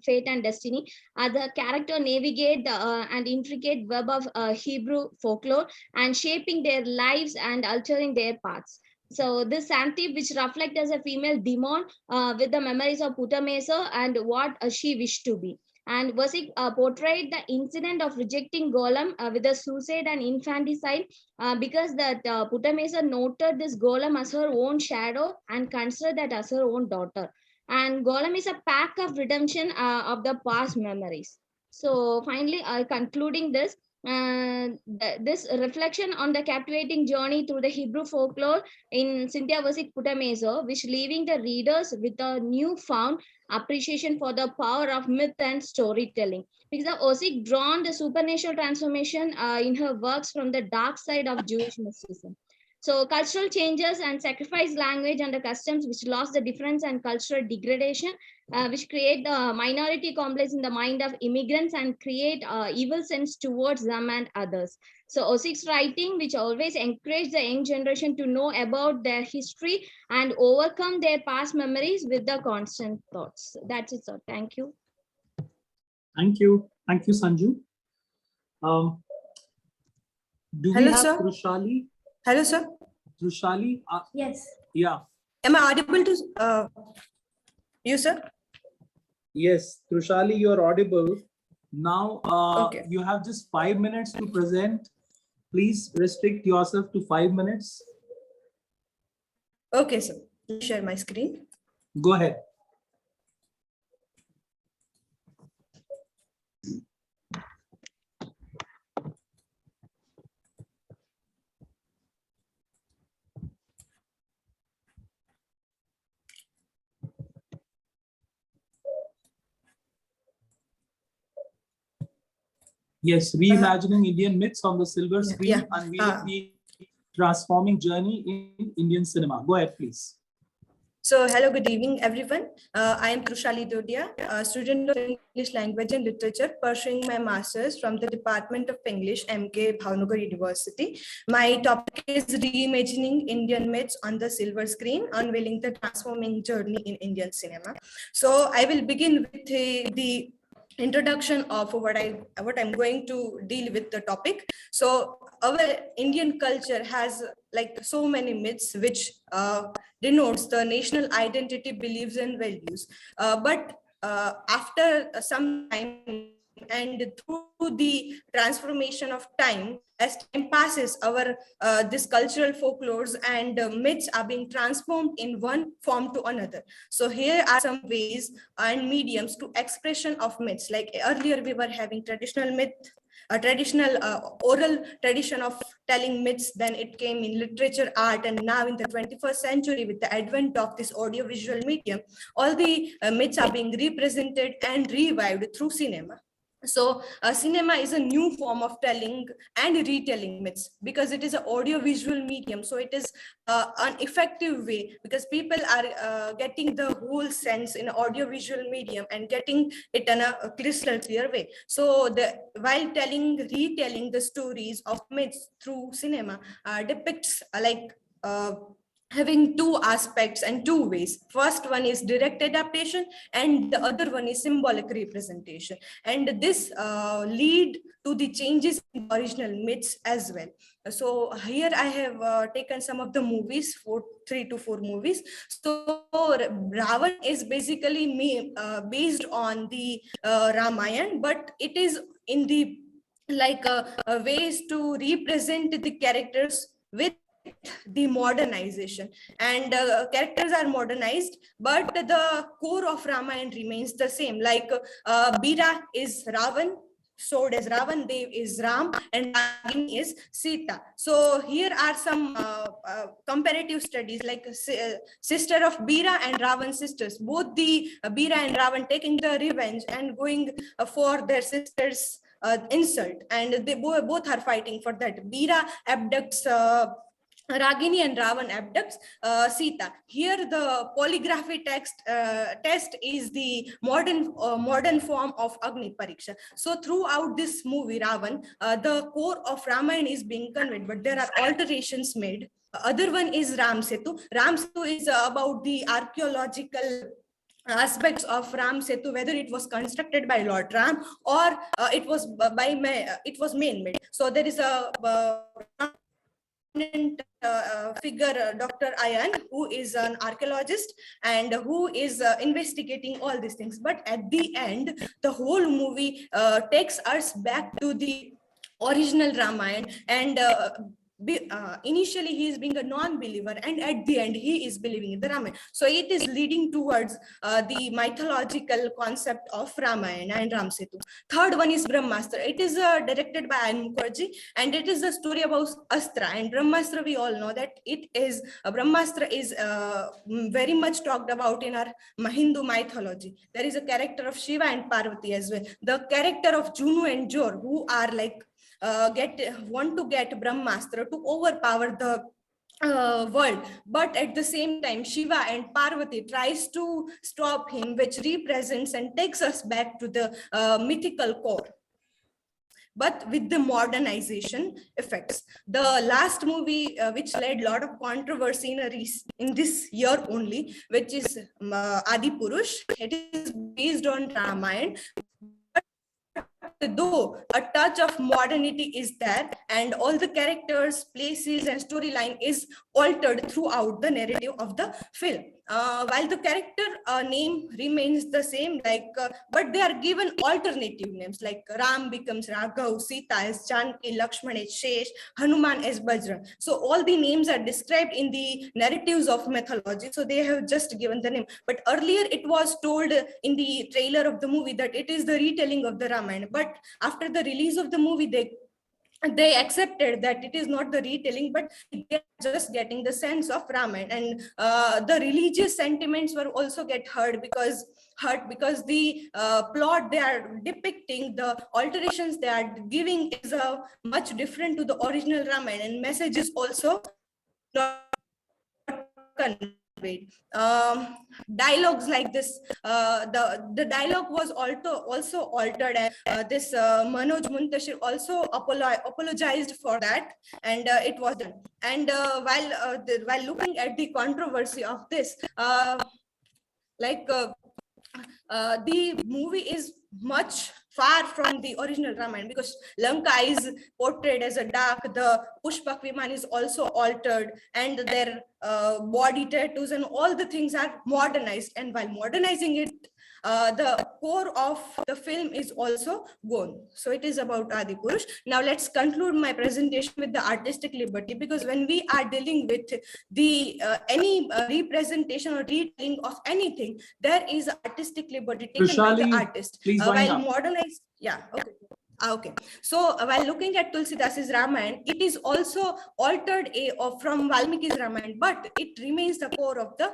fate and destiny. The character navigate the and intricate web of Hebrew folklore and shaping their lives and altering their paths. So this Santip, which reflects as a female demon with the memories of Putameso and what she wished to be. And Vasik portrayed the incident of rejecting Golem with the suicide and infanticide because that Putameso noted this Golem as her own shadow and considered that as her own daughter. And Golem is a pack of redemption of the past memories. So finally, concluding this, this reflection on the captivating journey through the Hebrew folklore in Cynthia Vasik Putameso, which leaving the readers with a newfound appreciation for the power of myth and storytelling. Because the Osik drawn the supernatural transformation in her works from the dark side of Jewish mysticism. So cultural changes and sacrifice language and the customs which lost the difference and cultural degradation, which create the minority complex in the mind of immigrants and create evil sense towards them and others. So Osik's writing, which always encouraged the young generation to know about their history and overcome their past memories with the constant thoughts. That's it, sir. Thank you. Thank you. Thank you, Sanju. Do Hello, we have sir. Trushali? Hello, sir. Trushali? Yes. Yeah. Am I audible to you, sir? Yes, Trushali, you're audible. Now, Okay. you have just 5 minutes to present. Please restrict yourself to 5 minutes. Okay, sir. Let me share my screen. Go ahead. Yes, reimagining Indian myths on the silver screen, yeah. unveiling the transforming journey in Indian cinema. Go ahead, please. So, hello, good evening, everyone. I am Trushali Dodia, a student of English Language and Literature, pursuing my master's from the Department of English, MK Bhavnagar University. My topic is reimagining Indian myths on the silver screen, unveiling the transforming journey in Indian cinema. So, I will begin with the introduction of what I'm going to deal with the topic. So our Indian culture has like so many myths which denotes the national identity, beliefs and values. But after some time and through the transformation of time. As time passes, our this cultural folklores and myths are being transformed in one form to another. So here are some ways and mediums to expression of myths. Like earlier we were having traditional myth, a traditional oral tradition of telling myths, then it came in literature, art, and now in the 21st century with the advent of this audiovisual medium, all the myths are being represented and revived through cinema. So cinema is a new form of telling and retelling myths because it is an audio-visual medium. So it is an effective way because people are getting the whole sense in audio-visual medium and getting it in a crystal clear way. So while retelling the stories of myths through cinema depicts having two aspects and two ways. First one is direct adaptation and the other one is symbolic representation. And this lead to the changes in original myths as well. So here I have taken some of the movies, 3 to 4 movies. So Ravan is basically based on the Ramayana, but it is in the ways to represent the characters with the modernization, and characters are modernized, but the core of Ramayana remains the same. Like Bira is Ravan, sword as Ravan, Dev is Ram, and Ragini is Sita. So here are some comparative studies, like sister of Bira and Ravan sisters, both the Bira and Ravan taking the revenge and going for their sisters' insult, and they both are fighting for that. Bira abducts Ragini and Ravan abducts Sita. Here the polygraphy test is the modern form of Agni Pariksha. So throughout this movie Ravan, the core of Ramayana is being conveyed, but there are alterations made. Other one is Ram Setu. Ram Setu is about the archaeological aspects of Ram Setu, whether it was constructed by Lord Ram or it was man-made. So there is a figure, Dr. Ayan, who is an archaeologist and who is investigating all these things. But at the end, the whole movie takes us back to the original Ramayana, and initially he is being a non-believer, and at the end he is believing in the Ramayana. So it is leading towards the mythological concept of Ramayana and Ram Setu. Third one is Brahmastra. It is directed by Ayan Mukherjee, and it is a story about Astra. And Brahmastra, we all know that it is Brahmastra is very much talked about in our Hindu mythology. There is a character of Shiva and Parvati as well. The character of Juno and Jor, who are like want to get Brahmastra to overpower the world, but at the same time Shiva and Parvati tries to stop him, which represents and takes us back to the mythical core, but with the modernization effects. The last movie which led a lot of controversy in this year only, which is Adipurush. It is based on Ramayana, though a touch of modernity is there, and all the characters, places, and storyline is altered throughout the narrative of the film. While the character name remains the same, but they are given alternative names, like Ram becomes Raghav, Sita as Janki, Lakshman as Shesh, Hanuman as Bajrang. So all the names are described in the narratives of mythology, so they have just given the name. But earlier it was told in the trailer of the movie that it is the retelling of the Ramayana, but after the release of the movie, they accepted that it is not the retelling, but they're just getting the sense of Ramayana. And the religious sentiments were also get hurt because the plot they are depicting, the alterations they are giving is much different to the original Ramayana, and message is also not conveyed. Dialogues like this, the dialogue was also altered, and this Manoj Muntashir also apologized for that, and it was done. And while looking at the controversy of this, the movie is much far from the original Ramayana, because Lanka is portrayed as a dark, the Pushpak Viman is also altered, and their body tattoos and all the things are modernized. And while modernizing it, the core of the film is also gone. So it is about Adipurush. Now let's conclude my presentation with the artistic liberty, because when we are dealing with the any representation or retelling of anything, there is artistic liberty taken by the Trishali, artist. please wind While up. modernized, yeah, okay. Okay, so while looking at Tulsidas's Ramayana, it is also altered from Valmiki's Ramayana, but it remains the core of the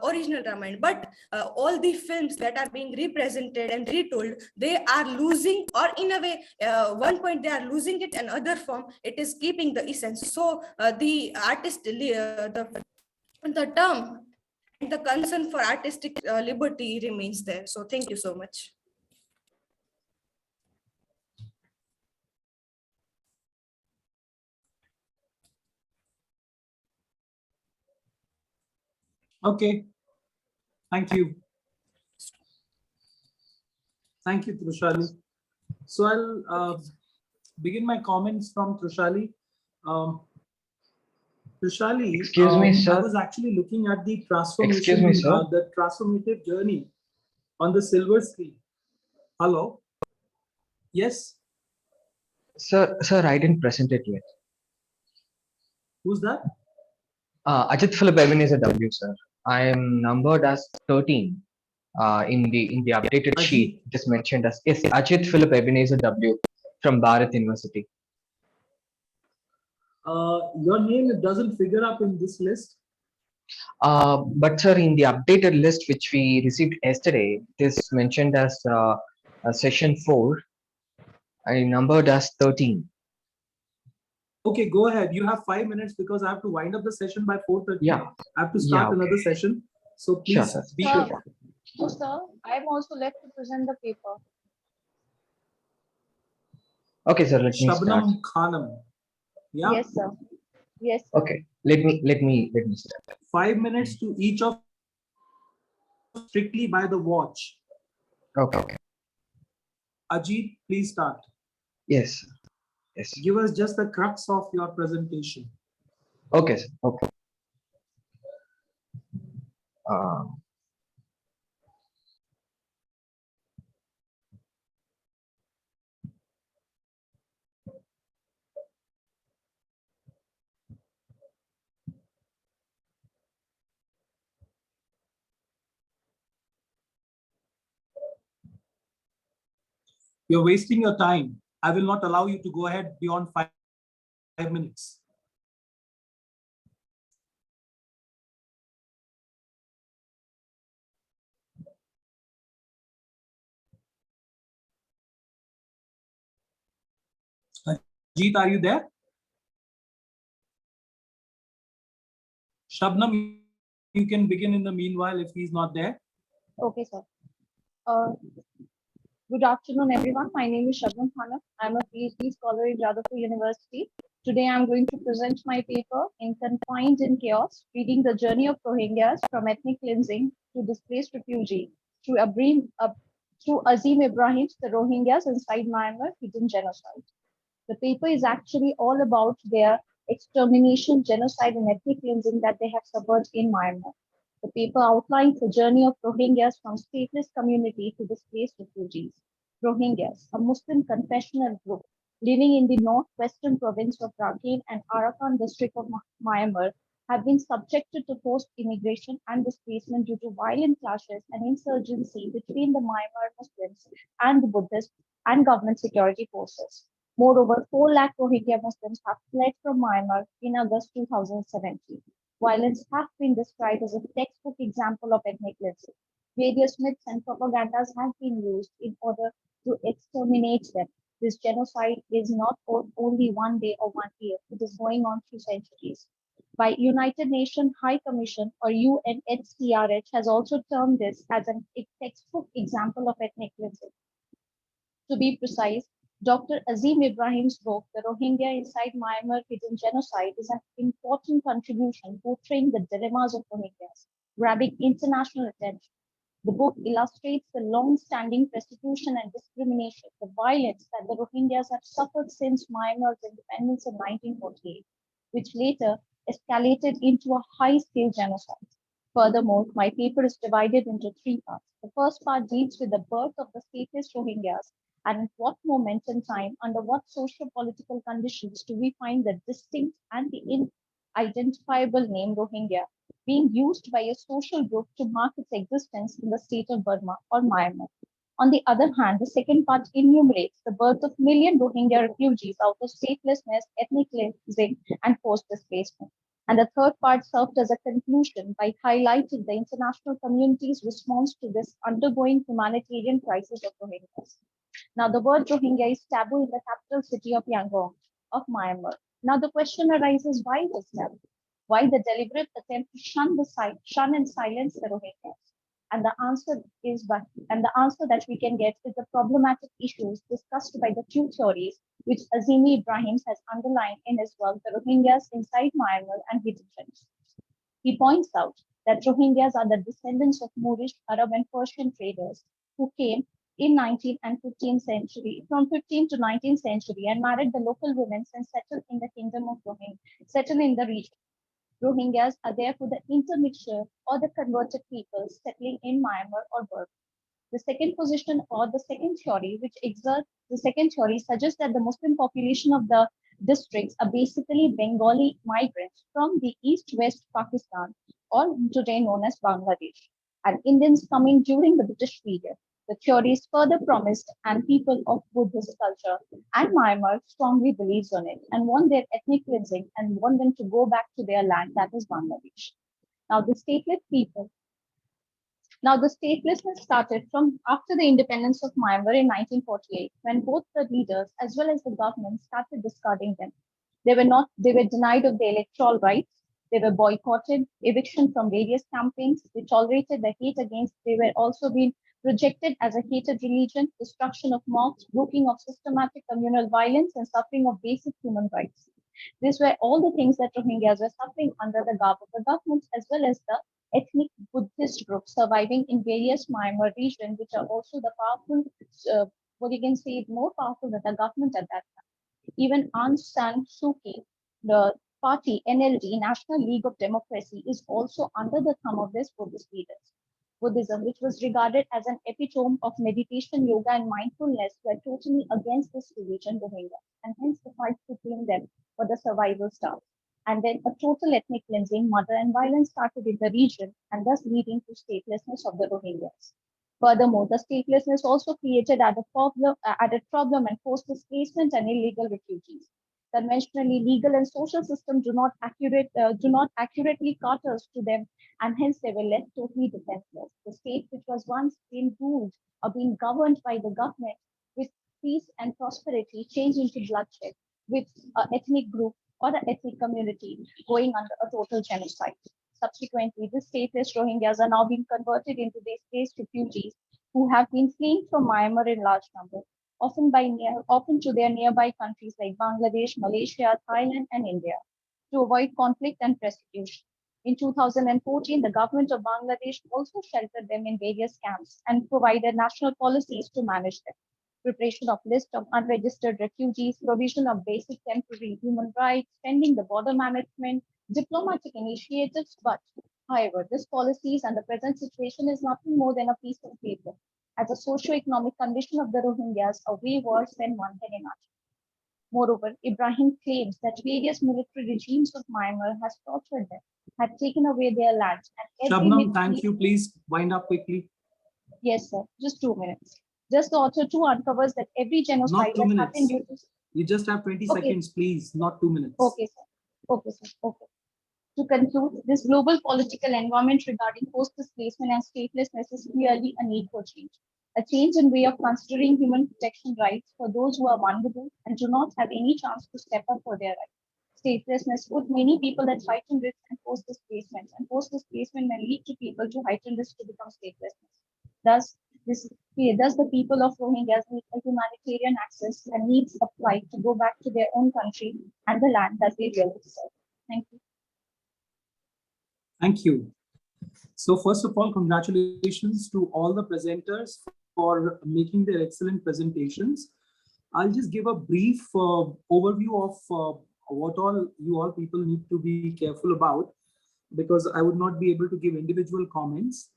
original Ramayana. But all the films that are being represented and retold, they are losing, or in a way, one point they are losing it, and other form it is keeping the essence. So the artist, the term, the concern for artistic liberty remains there. So thank you so much. Okay, thank you. Thank you, Trishali. So I'll begin my comments from Trishali. Trishali, Excuse me, I sir. was actually looking at the transformation, Excuse me, sir. the transformative journey on the silver screen. Hello? Yes, Sir, I didn't present it yet. who's that? Ajit Philip Ebenezer W, sir. I am numbered as 13. In the updated Ajit? sheet, it is mentioned as yes, Ajit Philip Ebenezer W from Bharat University. Your name doesn't figure up in this list. But sir, in the updated list which we received yesterday, it is mentioned as session 4. I numbered as 13. Okay, go ahead. You have 5 minutes because I have to wind up the session by 4:30. Yeah. I have to start Yeah, okay. another session. So Sure, please sir. be Sir. quick. So, sir, I'm also left to present the paper. Okay, sir. Let me start. Shabnam Khanam. Yeah. Yes, sir. Yes, sir. Okay. Let me start. 5 minutes to each of strictly by the watch. Okay. Ajit, please start. Yes. Sir. Yes. Give us just the crux of your presentation. Okay, sir. Okay. You're wasting your time. I will not allow you to go ahead beyond 5 minutes. Ajit, are you there? Shabnam, you can begin in the meanwhile if he's not there. Okay, sir. Good afternoon, everyone. My name is Shabnam Khanam. I'm a PhD scholar in Jadavpur University. Today, I'm going to present my paper in Confined in Chaos, reading the journey of Rohingyas from ethnic cleansing to displaced refugee through Azim Ibrahim's The Rohingyas Inside Myanmar, Hidden Genocide. The paper is actually all about their extermination, genocide, and ethnic cleansing that they have suffered in Myanmar. The paper outlines the journey of Rohingyas from stateless community to displaced refugees. Rohingyas, a Muslim confessional group living in the northwestern province of Rakhine and Arakan district of Myanmar, have been subjected to forced immigration and displacement due to violent clashes and insurgency between the Myanmar Muslims and the Buddhist and government security forces. Moreover, 4 lakh Rohingya Muslims have fled from Myanmar in August 2017. Violence has been described as a textbook example of ethnic cleansing. Various myths and propagandas have been used in order to exterminate them. This genocide is not only one day or 1 year, it is going on through centuries. By United Nations High Commission or UNHCRH has also termed this as a textbook example of ethnic cleansing. To be precise, Dr. Azim Ibrahim's book, The Rohingya Inside Myanmar Hidden Genocide, is an important contribution portraying the dilemmas of Rohingyas, grabbing international attention. The book illustrates the long-standing persecution and discrimination, the violence that the Rohingyas have suffered since Myanmar's independence in 1948, which later escalated into a high-scale genocide. Furthermore, my paper is divided into three parts. The first part deals with the birth of the stateless Rohingyas and at what moment in time, under what socio-political conditions do we find the distinct and the unidentifiable name Rohingya being used by a social group to mark its existence in the state of Burma or Myanmar. On the other hand, the second part enumerates the birth of million Rohingya refugees out of statelessness, ethnic cleansing, and forced displacement. And the third part served as a conclusion by highlighting the international community's response to this undergoing humanitarian crisis of Rohingyas. Now, the word Rohingya is taboo in the capital city of Yangon of Myanmar. Now, the question arises, why is this taboo? Why the deliberate attempt to shun and silence the Rohingyas? And the answer that we can get is the problematic issues discussed by the two theories, which Azimi Ibrahim has underlined in his work, The Rohingyas Inside Myanmar and Hidden Genocides. He points out that Rohingyas are the descendants of Moorish, Arab, and Persian traders who came in 19th and 15th century, from 15th to 19th century, and married the local women and settled in the kingdom of Rohingya, settled in the region. Rohingyas are therefore the intermixture or the converted people settling in Myanmar or Burma. The second position or the second theory, suggests that the Muslim population of the districts are basically Bengali migrants from the east-west Pakistan, or today known as Bangladesh, and Indians coming during the British period. The theory is further promised, and people of Buddhist culture and Myanmar strongly believes on it and want their ethnic cleansing and want them to go back to their land, that is Bangladesh. Now, the statelessness started from after the independence of Myanmar in 1948, when both the leaders as well as the government started discarding them. They were denied of their electoral rights. They were boycotted, eviction from various campaigns. They tolerated the hate against. They were also being projected as a hated religion, destruction of mosques, broken of systematic communal violence, and suffering of basic human rights. These were all the things that Rohingyas were suffering under the garb of the government, as well as the ethnic Buddhist groups surviving in various Myanmar regions, which are also the powerful, more powerful than the government at that time. Even Aung San Suu Kyi, the party NLD, National League of Democracy, is also under the thumb of these Buddhist leaders. Buddhism, which was regarded as an epitome of meditation, yoga, and mindfulness, were totally against this religion, Rohingya, and hence the fight between them for the survival starts. And then a total ethnic cleansing, murder, and violence started in the region, and thus leading to statelessness of the Rohingyas. Furthermore, the statelessness also created added problem and forced displacement and illegal refugees. Conventionally, legal and social systems do not accurately cater to them, and hence they were left totally defenseless. The state, which was once being ruled or being governed by the government with peace and prosperity, changed into bloodshed, with an ethnic group or an ethnic community going under a total genocide. Subsequently, the stateless Rohingyas are now being converted into displaced refugees who have been fleeing from Myanmar in large numbers, often to their nearby countries like Bangladesh, Malaysia, Thailand, and India, to avoid conflict and persecution. In 2014, the government of Bangladesh also sheltered them in various camps and provided national policies to manage them. Preparation of list of unregistered refugees, provision of basic temporary human rights, pending the border management, diplomatic initiatives. But, however, these policies and the present situation is nothing more than a piece of paper, as a socio-economic condition of the Rohingyas are way worse than one can imagine. Moreover, Ibrahim claims that various military regimes of Myanmar has tortured them, had taken away their lands. And Shabnam, thank you. Please wind up quickly. Yes, sir. Just 2 minutes. Just the author 2 uncovers that every genocide Not 2 minutes. happened due to... You just have 20 seconds, please. Not 2 minutes. Okay, sir. Okay, sir. Okay. To conclude, this global political environment regarding forced displacement and statelessness is clearly a need for change. A change in way of considering human protection rights for those who are vulnerable and do not have any chance to step up for their rights. Statelessness put many people at heightened risk and forced displacement, and forced displacement may lead to people to heightened risk to become statelessness. Thus, the people of Rohingyas need a humanitarian access and needs of flight to go back to their own country and the land that they really deserve. Thank you. Thank you. So first of all, congratulations to all the presenters for making their excellent presentations. I'll just give a brief overview of what all you all people need to be careful about. because I would not be able to give individual comments.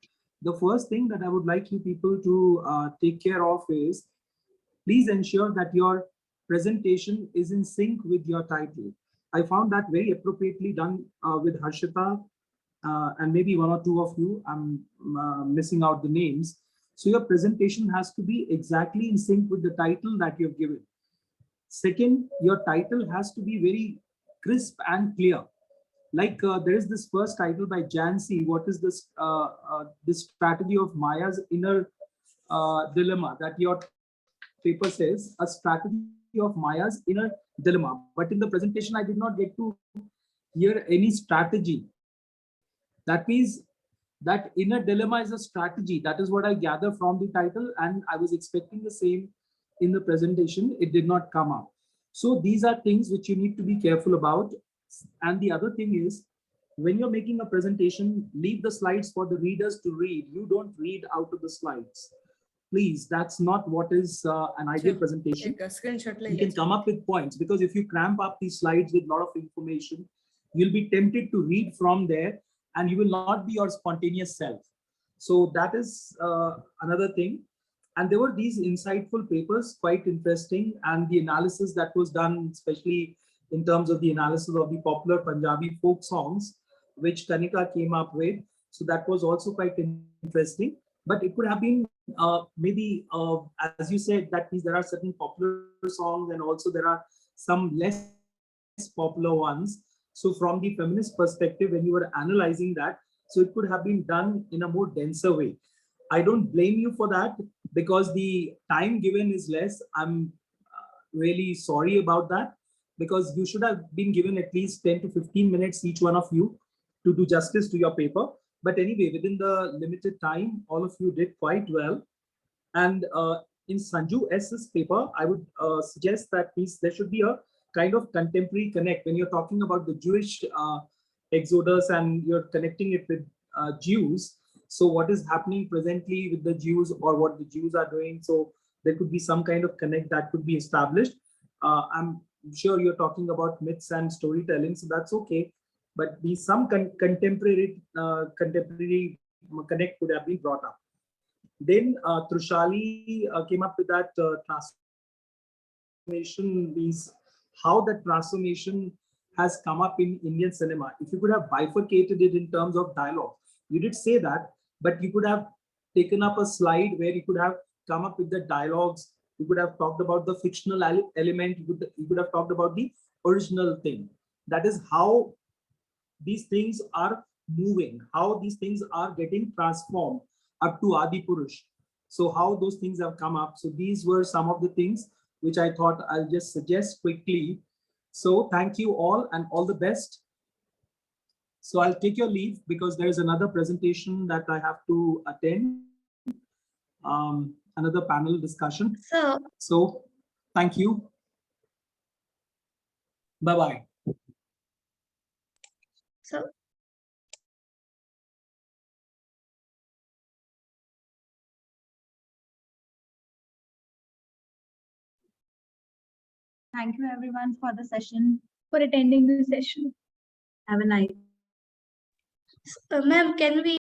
The first thing that I would like you people to take care of is, please ensure that your presentation is in sync with your title. I found that very appropriately done with Harshita and maybe one or two of you. I'm missing out the names. So your presentation has to be exactly in sync with the title that you've given. Second, your title has to be very crisp and clear. Like there is this first title by Jansi. What is this? This strategy of Maya's inner dilemma, that your paper says a strategy of Maya's inner dilemma. But in the presentation, I did not get to hear any strategy. That means that inner dilemma is a strategy. That is what I gather from the title, and I was expecting the same in the presentation. It did not come up. So these are things which you need to be careful about. And the other thing is, when you're making a presentation, leave the slides for the readers to read. You don't read out of the slides. Please, that's not what is an ideal presentation. You can come up with points, because if you cramp up these slides with a lot of information, you'll be tempted to read from there and you will not be your spontaneous self. So that is another thing. And there were these insightful papers, quite interesting, and the analysis that was done, especially in terms of the analysis of the popular Punjabi folk songs, which Kanika came up with. So that was also quite interesting. But it could have been maybe, as you said, that means there are certain popular songs and also there are some less popular ones. So from the feminist perspective, when you were analyzing that, so it could have been done in a more denser way. I don't blame you for that, because the time given is less. I'm really sorry about that, because you should have been given at least 10 to 15 minutes, each one of you, to do justice to your paper. But anyway, within the limited time, all of you did quite well. And in Sanju S's paper, I would suggest that there should be a kind of contemporary connect when you're talking about the Jewish exodus and you're connecting it with Jews. So what is happening presently with the Jews, or what the Jews are doing? So there could be some kind of connect that could be established. I'm sure you're talking about myths and storytelling, so that's okay. But some contemporary connect could have been brought up. Then Trushali came up with that transformation, means how that transformation has come up in Indian cinema. If you could have bifurcated it in terms of dialogue, you did say that, but you could have taken up a slide where you could have come up with the dialogues. You could have talked about the fictional element. You could have talked about the original thing. That is how these things are moving, how these things are getting transformed up to Adi Purush. So how those things have come up. So these were some of the things which I thought I'll just suggest quickly. So thank you all and all the best. So I'll take your leave because there is another presentation that I have to attend, another panel discussion. So thank you. Bye-bye. So thank you everyone for the session, for attending the session. Have a nice. Ma'am, can we